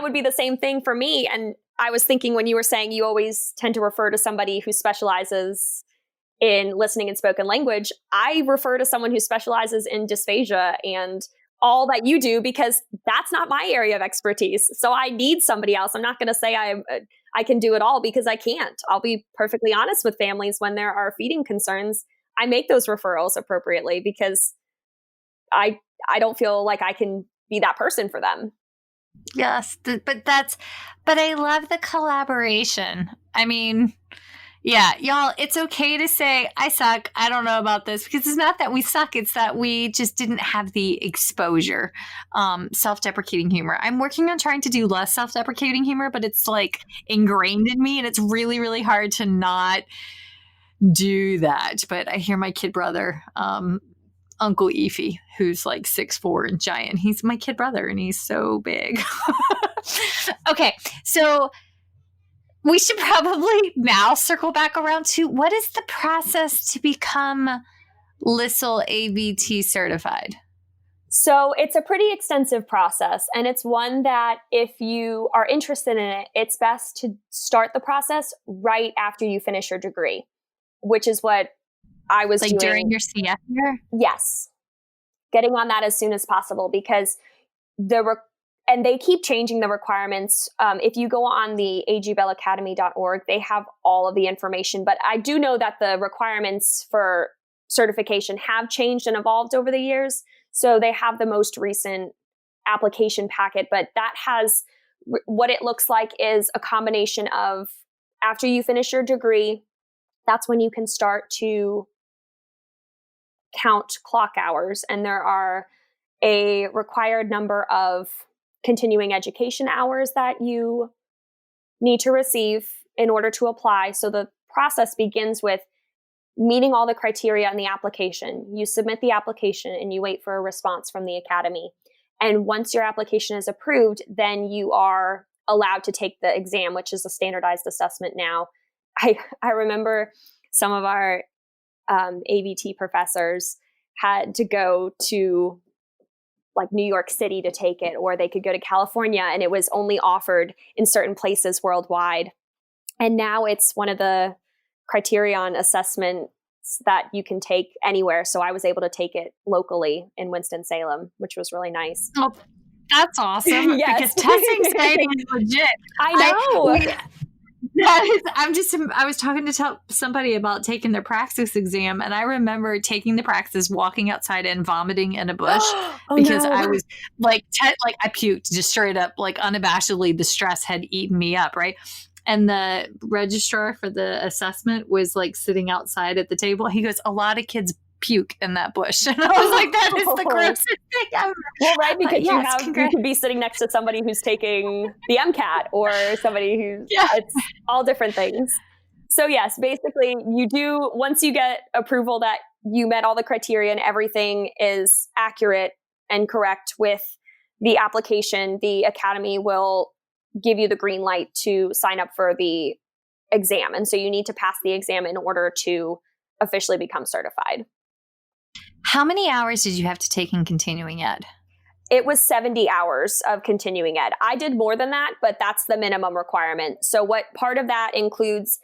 would be the same thing for me. And I was thinking when you were saying you always tend to refer to somebody who specializes in listening and spoken language, I refer to someone who specializes in dysphagia and all that you do, because that's not my area of expertise. So I need somebody else. I'm not going to say I can do it all, because I can't. I'll be perfectly honest with families when there are feeding concerns. I make those referrals appropriately because I don't feel like I can be that person for them. Yes, but I love the collaboration. I mean, yeah, y'all, it's okay to say, I suck, I don't know about this, because it's not that we suck, it's that we just didn't have the exposure. Self-deprecating humor. I'm working on trying to do less self-deprecating humor, but it's like ingrained in me, and it's really, really hard to not do that. But I hear my kid brother, Uncle Eefy, who's like 6'4" and giant. He's my kid brother, and he's so big. Okay, so we should probably now circle back around to, what is the process to become LSL AVT certified? So it's a pretty extensive process, and it's one that if you are interested in it, it's best to start the process right after you finish your degree, which is what I was doing. During your CF year? Yes. Getting on that as soon as possible, because and they keep changing the requirements. If you go on the agbellacademy.org, they have all of the information. But I do know that the requirements for certification have changed and evolved over the years. So they have the most recent application packet, but that has what it looks like is a combination of, after you finish your degree, that's when you can start to count clock hours. And there are a required number of continuing education hours that you need to receive in order to apply. So the process begins with meeting all the criteria in the application. You submit the application and you wait for a response from the academy. And once your application is approved, then you are allowed to take the exam, which is a standardized assessment now. I remember some of our AVT professors had to go to like New York City to take it, or they could go to California, and it was only offered in certain places worldwide. And now it's one of the criterion assessments that you can take anywhere. So I was able to take it locally in Winston-Salem, which was really nice. Oh, that's awesome. Yes. Because testing screening is legit. I know. I was talking to somebody about taking their praxis exam, and I remember taking the praxis, walking outside and vomiting in a bush because no. I was like I puked just straight up, like unabashedly. The stress had eaten me up, right? And the registrar for the assessment was like sitting outside at the table. He goes, "A lot of kids puke in that bush," and I was like, "That is the grossest thing ever." Well, right, because you could be sitting next to somebody who's taking the MCAT, or somebody who's it's all different things. So yes, basically, once you get approval that you met all the criteria and everything is accurate and correct with the application, the academy will give you the green light to sign up for the exam. And so you need to pass the exam in order to officially become certified. How many hours did you have to take in continuing ed? It was 70 hours of continuing ed. I did more than that, but that's the minimum requirement. So what part of that includes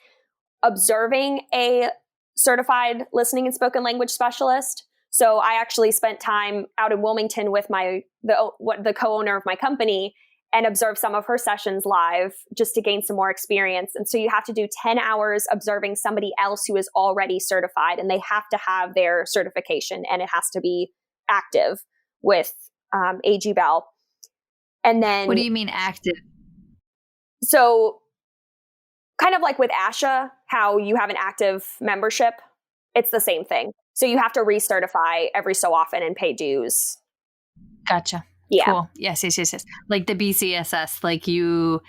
observing a certified listening and spoken language specialist. So I actually spent time out in Wilmington with the co-owner of my company and observe some of her sessions live just to gain some more experience. And so you have to do 10 hours observing somebody else who is already certified, and they have to have their certification, and it has to be active with AG Bell. And then... What do you mean active? So kind of like with ASHA, how you have an active membership, it's the same thing. So you have to recertify every so often and pay dues. Gotcha. Yeah. Cool. Yes. Like the BCSS, like you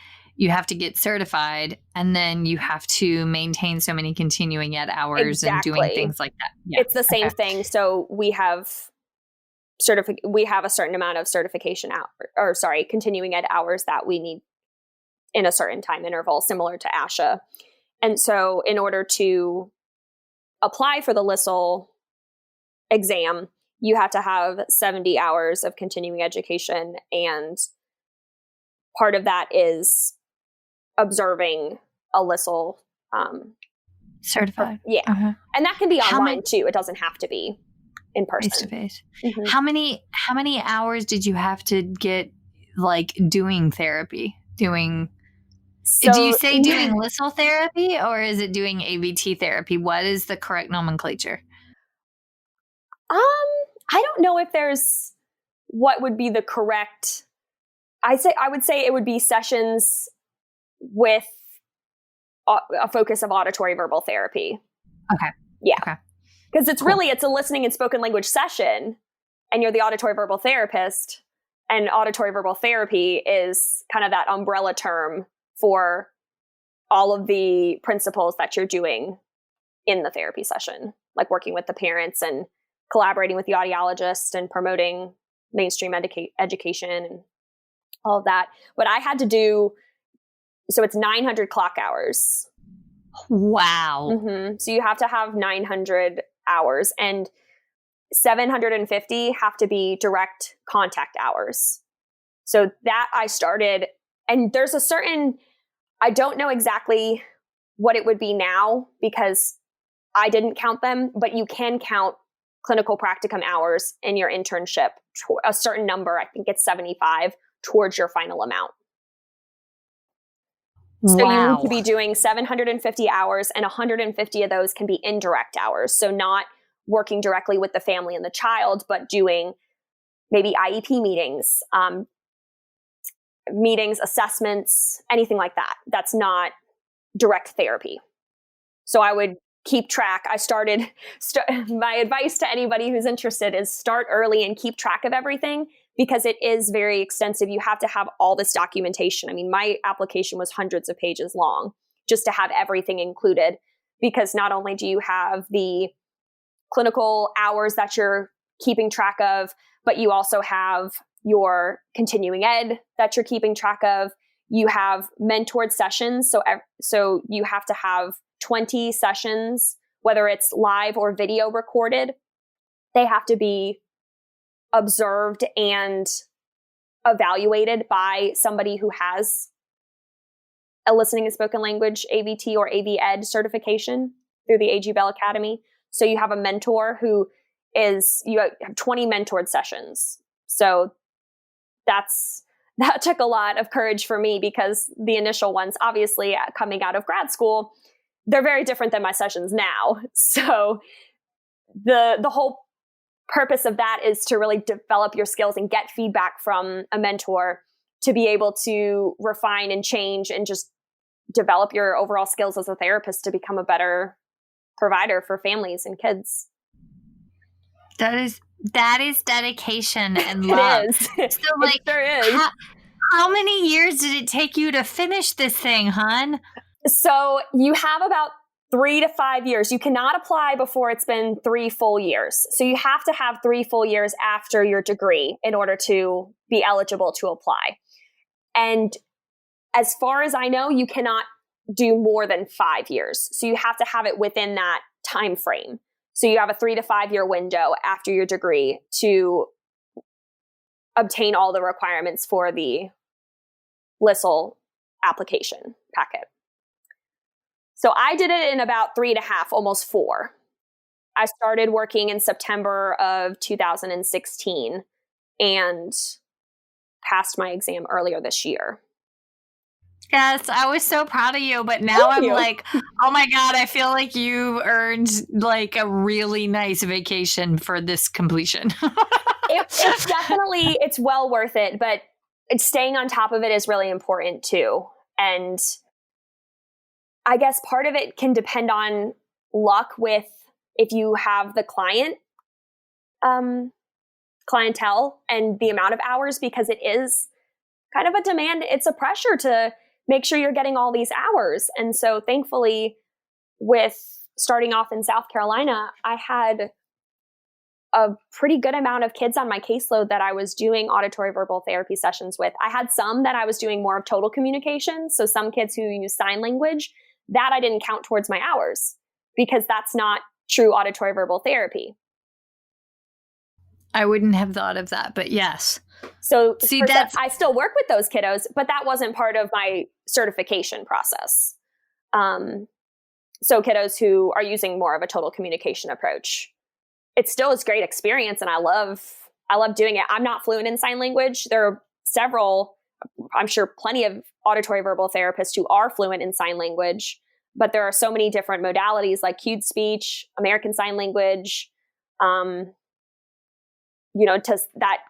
have to get certified, and then you have to maintain so many continuing ed hours and doing things like that. Yeah. It's the same thing. So we have a certain amount of continuing ed hours that we need in a certain time interval, similar to ASHA. And so in order to apply for the LSL exam, you have to have 70 hours of continuing education, and part of that is observing a LSL Certified. Yeah. Uh-huh. And that can be online too. It doesn't have to be in person. Face to face. How many hours did you have to get like doing therapy? Do you say doing LSL therapy or is it doing AVT therapy? What is the correct nomenclature? I don't know if there's what would be the correct. I would say it would be sessions with a focus of auditory-verbal therapy. Okay. Yeah. Okay. Because it's a listening and spoken language session, and you're the auditory-verbal therapist, and auditory-verbal therapy is kind of that umbrella term for all of the principles that you're doing in the therapy session, like working with the parents and collaborating with the audiologist and promoting mainstream education and all of that. But I had to do, so it's 900 clock hours. Wow. So you have to have 900 hours, and 750 have to be direct contact hours. So that I started, and there's a certain, I don't know exactly what it would be now because I didn't count them, but you can count clinical practicum hours in your internship, a certain number, I think it's 75, towards your final amount. So you need to be doing 750 hours, and 150 of those can be indirect hours. So not working directly with the family and the child, but doing maybe IEP meetings, assessments, anything like that. That's not direct therapy. So I would keep track. My advice to anybody who's interested is start early and keep track of everything, because it is very extensive. You have to have all this documentation. I mean, my application was hundreds of pages long just to have everything included, because not only do you have the clinical hours that you're keeping track of, but you also have your continuing ed that you're keeping track of. You have mentored sessions. So you have to have 20 sessions, whether it's live or video recorded. They have to be observed and evaluated by somebody who has a listening and spoken language AVT or AV Ed certification through the AG Bell Academy. So you have a mentor you have 20 mentored sessions. So that took a lot of courage for me, because the initial ones, obviously coming out of grad school, they're very different than my sessions now. So the whole purpose of that is to really develop your skills and get feedback from a mentor to be able to refine and change and just develop your overall skills as a therapist to become a better provider for families and kids. That is dedication and love. It is. So like, there is. How many years did it take you to finish this thing, hon? So you have about 3 to 5 years. You cannot apply before it's been 3 full years. So you have to have 3 full years after your degree in order to be eligible to apply. And as far as I know, you cannot do more than 5 years. So you have to have it within that time frame. So you have a 3 to 5 year window after your degree to obtain all the requirements for the LSL application packet. So I did it in about 3.5, almost 4. I started working in September of 2016 and passed my exam earlier this year. Yes, I was so proud of you, but now I'm like, oh my God, I feel like you earned like a really nice vacation for this completion. It's definitely, it's well worth it, but staying on top of it is really important too. And I guess part of it can depend on luck with if you have the clientele and the amount of hours, because it is kind of a demand. It's a pressure to make sure you're getting all these hours. And so thankfully, with starting off in South Carolina, I had a pretty good amount of kids on my caseload that I was doing auditory-verbal therapy sessions with. I had some that I was doing more of total communication. So some kids who use sign language, that I didn't count towards my hours because that's not true auditory-verbal therapy. I wouldn't have thought of that, but yes. So I still work with those kiddos, but that wasn't part of my certification process. So kiddos who are using more of a total communication approach, it still is great experience. And I love doing it. I'm not fluent in sign language. There are several, I'm sure plenty of auditory-verbal therapists who are fluent in sign language, but there are so many different modalities like cued speech, American Sign Language, that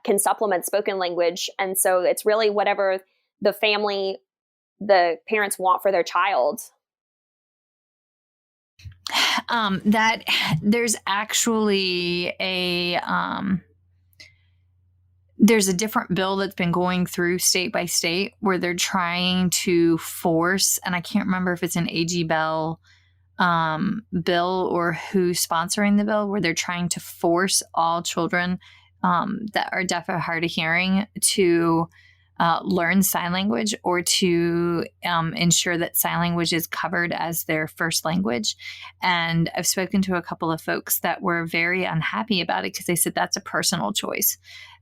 can supplement spoken language. And so it's really whatever the parents want for their child. That there's actually there's a different bill that's been going through state by state where they're trying to force, and I can't remember if it's an AG bill or who's sponsoring the bill, where they're trying to force all children that are deaf or hard of hearing to learn sign language, or to ensure that sign language is covered as their first language. And I've spoken to a couple of folks that were very unhappy about it because they said that's a personal choice.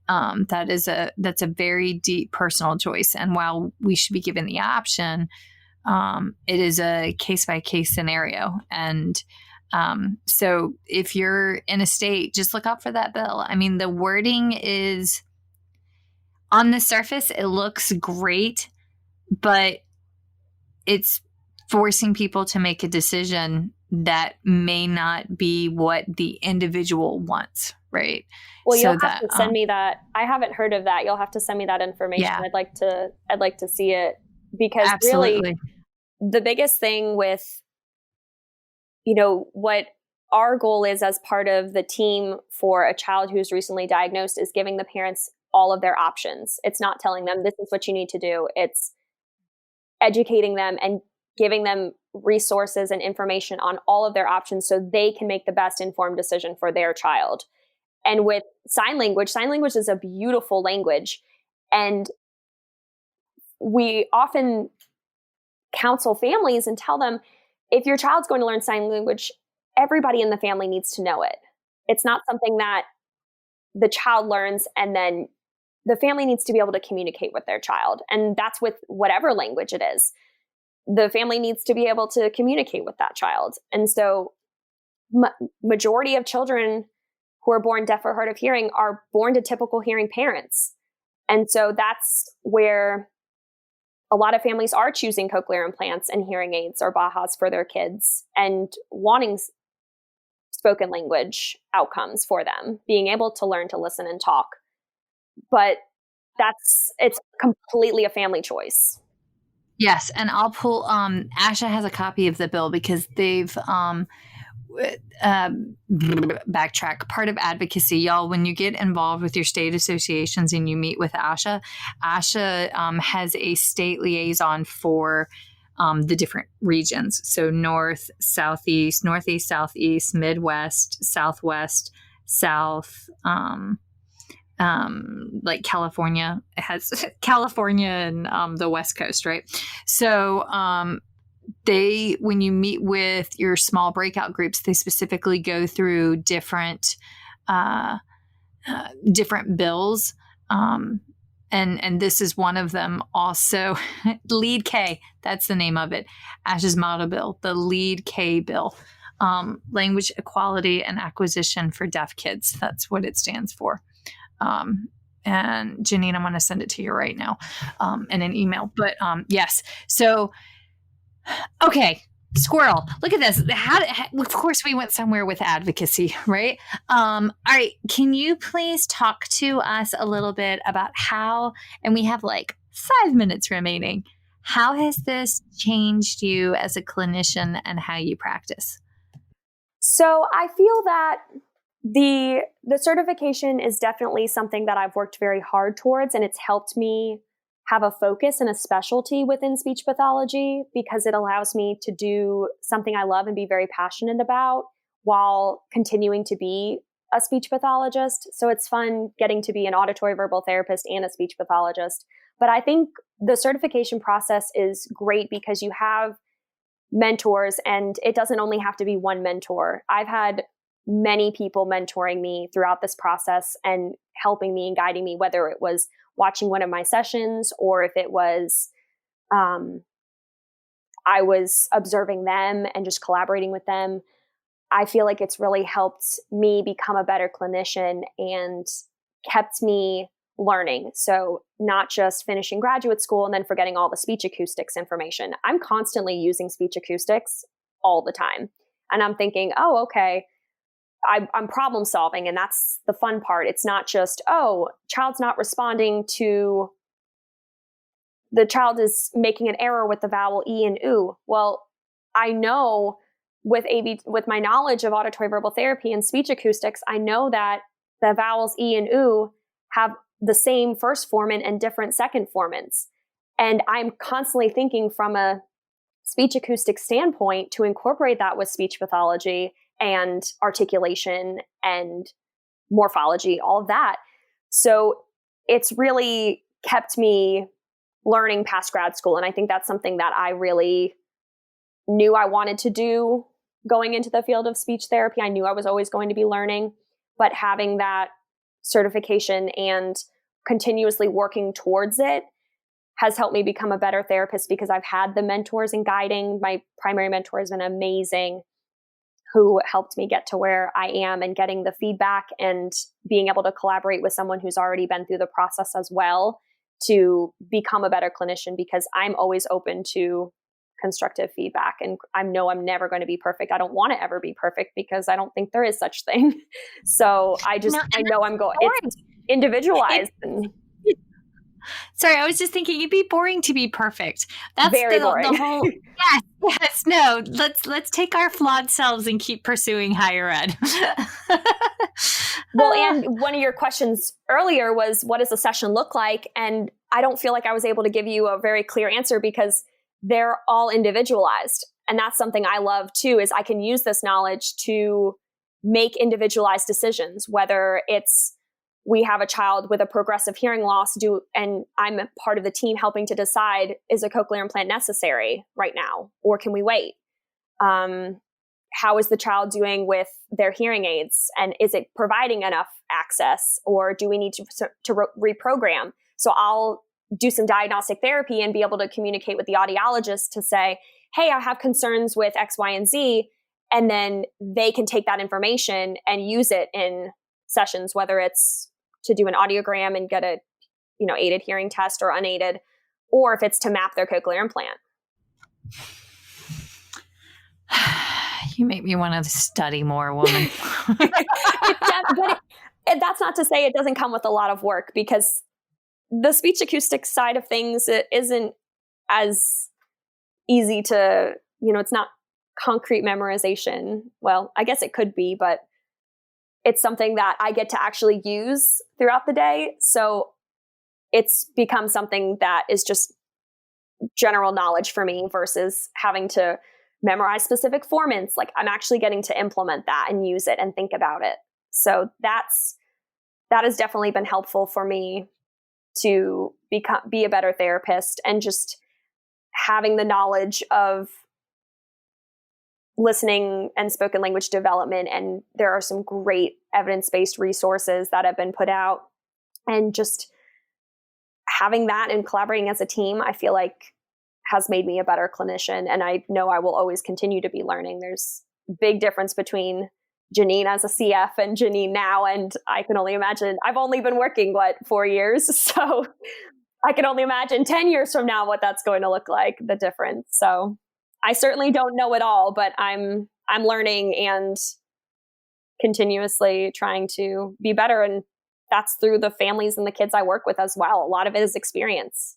That's a very deep personal choice. And while we should be given the option, it is a case-by-case scenario. And so if you're in a state, just look out for that bill. I mean, the wording is, on the surface, it looks great, but it's forcing people to make a decision that may not be what the individual wants, right? Well, you'll have to send me that. I haven't heard of that. You'll have to send me that information. Yeah. I'd like to see it, because Absolutely. Really the biggest thing with, what our goal is as part of the team for a child who's recently diagnosed is giving the parents all of their options. It's not telling them this is what you need to do. It's educating them and giving them resources and information on all of their options so they can make the best informed decision for their child. And with sign language is a beautiful language. And we often counsel families and tell them, if your child's going to learn sign language, everybody in the family needs to know it. It's not something that the child learns and then the family needs to be able to communicate with their child. And that's with whatever language it is. The family needs to be able to communicate with that child. And so majority of children who are born deaf or hard of hearing are born to typical hearing parents. And so that's where a lot of families are choosing cochlear implants and hearing aids or Bahas for their kids and wanting spoken language outcomes for them, being able to learn to listen and talk. But it's completely a family choice. Yes. And I'll pull, ASHA has a copy of the bill because they've, backtrack, part of advocacy, y'all, when you get involved with your state associations and you meet with ASHA has a state liaison for the different regions. So north, southeast, southeast, Midwest, Southwest, South, like California. It has California and the West Coast, right? So when you meet with your small breakout groups, they specifically go through different bills. And this is one of them also. Lead K, that's the name of it. ASHA's model bill, the Lead K bill. Language Equality and Acquisition for Deaf Kids. That's what it stands for. And Jenine, I'm going to send it to you right now in an email. But yes. So, okay, squirrel, look at this. Of course, we went somewhere with advocacy, right? All right. Can you please talk to us a little bit about how, and we have like 5 minutes remaining, how has this changed you as a clinician and how you practice? So I feel that the certification is definitely something that I've worked very hard towards, and it's helped me have a focus and a specialty within speech pathology because it allows me to do something I love and be very passionate about while continuing to be a speech pathologist. So it's fun getting to be an auditory-verbal therapist and a speech pathologist. But I think the certification process is great because you have mentors, and it doesn't only have to be one mentor. I've had many people mentoring me throughout this process and helping me and guiding me, whether it was watching one of my sessions or if it was I was observing them and just collaborating with them, I feel like it's really helped me become a better clinician and kept me learning. So not just finishing graduate school and then forgetting all the speech acoustics information. I'm constantly using speech acoustics all the time. And I'm thinking, oh, okay, I'm problem solving. And that's the fun part. It's not just, oh, child's not responding to, the child is making an error with the vowel E and OO. Well, I know with my knowledge of auditory-verbal therapy and speech acoustics, I know that the vowels E and OO have the same first formant and different second formants. And I'm constantly thinking from a speech acoustic standpoint to incorporate that with speech pathology and articulation and morphology, all of that. So it's really kept me learning past grad school. And I think that's something that I really knew I wanted to do going into the field of speech therapy. I knew I was always going to be learning, but having that certification and continuously working towards it has helped me become a better therapist, because I've had the mentors and guiding. My primary mentor has been amazing, who helped me get to where I am, and getting the feedback and being able to collaborate with someone who's already been through the process as well to become a better clinician, because I'm always open to constructive feedback. And I know I'm never going to be perfect. I don't want to ever be perfect, because I don't think there is such thing. So I know I'm going, it's individualized. Sorry, I was just thinking it'd be boring to be perfect. That's very boring. The whole, yes, no. Let's take our flawed selves and keep pursuing higher ed. Well, and one of your questions earlier was, what does a session look like? And I don't feel like I was able to give you a very clear answer, because they're all individualized. And that's something I love too, is I can use this knowledge to make individualized decisions, whether it's we have a child with a progressive hearing loss, and I'm a part of the team helping to decide, is a cochlear implant necessary right now, or can we wait? How is the child doing with their hearing aids? And is it providing enough access, or do we need to reprogram? So I'll do some diagnostic therapy and be able to communicate with the audiologist to say, hey, I have concerns with X, Y, and Z. And then they can take that information and use it in sessions, whether it's to do an audiogram and get a, aided hearing test or unaided, or if it's to map their cochlear implant. You make me want to study more, woman. But that's not to say it doesn't come with a lot of work, because the speech acoustic side of things, it isn't as easy to, it's not concrete memorization. Well, I guess it could be, but it's something that I get to actually use throughout the day. So it's become something that is just general knowledge for me versus having to memorize specific formants. Like, I'm actually getting to implement that and use it and think about it. So that has definitely been helpful for me to be a better therapist, and just having the knowledge of listening and spoken language development. And there are some great evidence-based resources that have been put out, and just having that and collaborating as a team, I feel like has made me a better clinician. And I know I will always continue to be learning. There's a big difference between Jenine as a CF and Jenine now. And I can only imagine, I've only been working, 4 years. So I can only imagine 10 years from now what that's going to look like, the difference. So I certainly don't know it all, but I'm learning and continuously trying to be better. And that's through the families and the kids I work with as well. A lot of it is experience.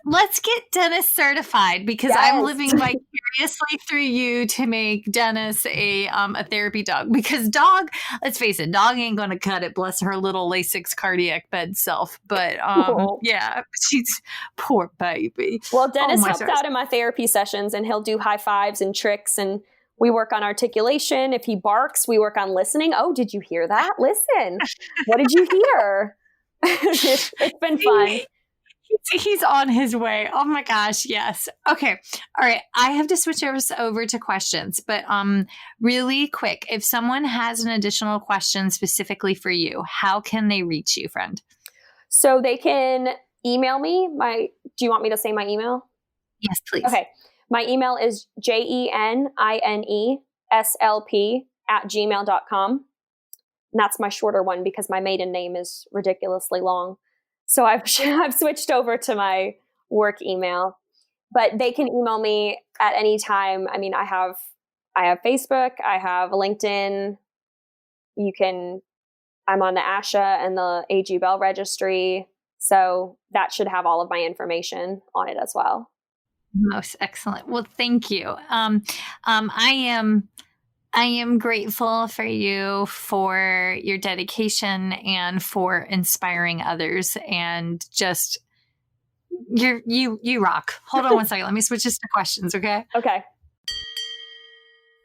Let's get Dennis certified, because yes. I'm living vicariously through you to make Dennis a therapy dog. Because dog, let's face it, dog ain't going to cut it. Bless her little Lasix cardiac bed self. But yeah, she's poor baby. Well, Dennis helps out in my therapy sessions, and he'll do high fives and tricks, and we work on articulation. If he barks, we work on listening. Oh, did you hear that? Listen. What did you hear? It's been fun. He's on his way. Oh my gosh. Yes. Okay. All right. I have to switch us over to questions, but really quick, if someone has an additional question specifically for you, how can they reach you, friend? So they can email me. Do you want me to say my email? Yes, please. Okay. My email is JENINESLP@gmail.com. And that's my shorter one because my maiden name is ridiculously long. So I've switched over to my work email. But they can email me at any time. I mean, I have Facebook, I have LinkedIn. I'm on the ASHA and the AG Bell registry. So that should have all of my information on it as well. Most excellent. Well, thank you. I am grateful for you for your dedication and for inspiring others, and just you rock. Hold on one second. Let me switch this to questions. Okay. Okay.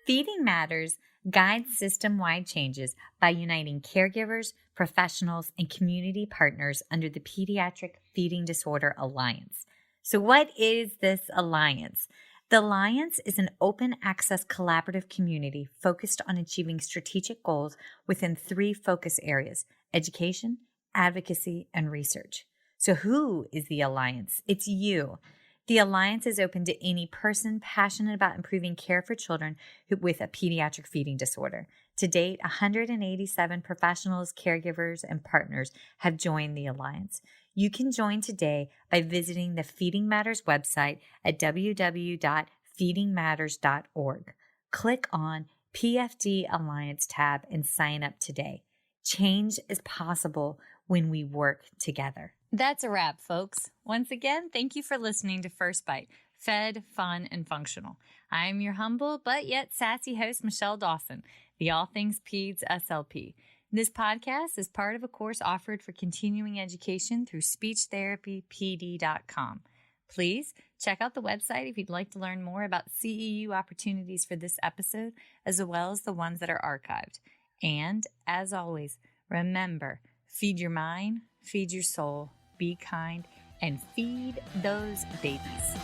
Feeding Matters guides system-wide changes by uniting caregivers, professionals, and community partners under the Pediatric Feeding Disorder Alliance. So what is this alliance? The Alliance is an open access collaborative community focused on achieving strategic goals within 3 focus areas: education, advocacy, and research. So who is the Alliance? It's you. The Alliance is open to any person passionate about improving care for children with a pediatric feeding disorder. To date, 187 professionals, caregivers, and partners have joined the Alliance. You can join today by visiting the Feeding Matters website at www.feedingmatters.org. Click on PFD Alliance tab and sign up today. Change is possible when we work together. That's a wrap, folks. Once again, thank you for listening to First Bite, fed, fun, and functional. I'm your humble but yet sassy host, Michelle Dawson, the All Things Peds SLP. This podcast is part of a course offered for continuing education through speechtherapypd.com. Please check out the website if you'd like to learn more about CEU opportunities for this episode, as well as the ones that are archived. And as always, remember, feed your mind, feed your soul, be kind, and feed those babies.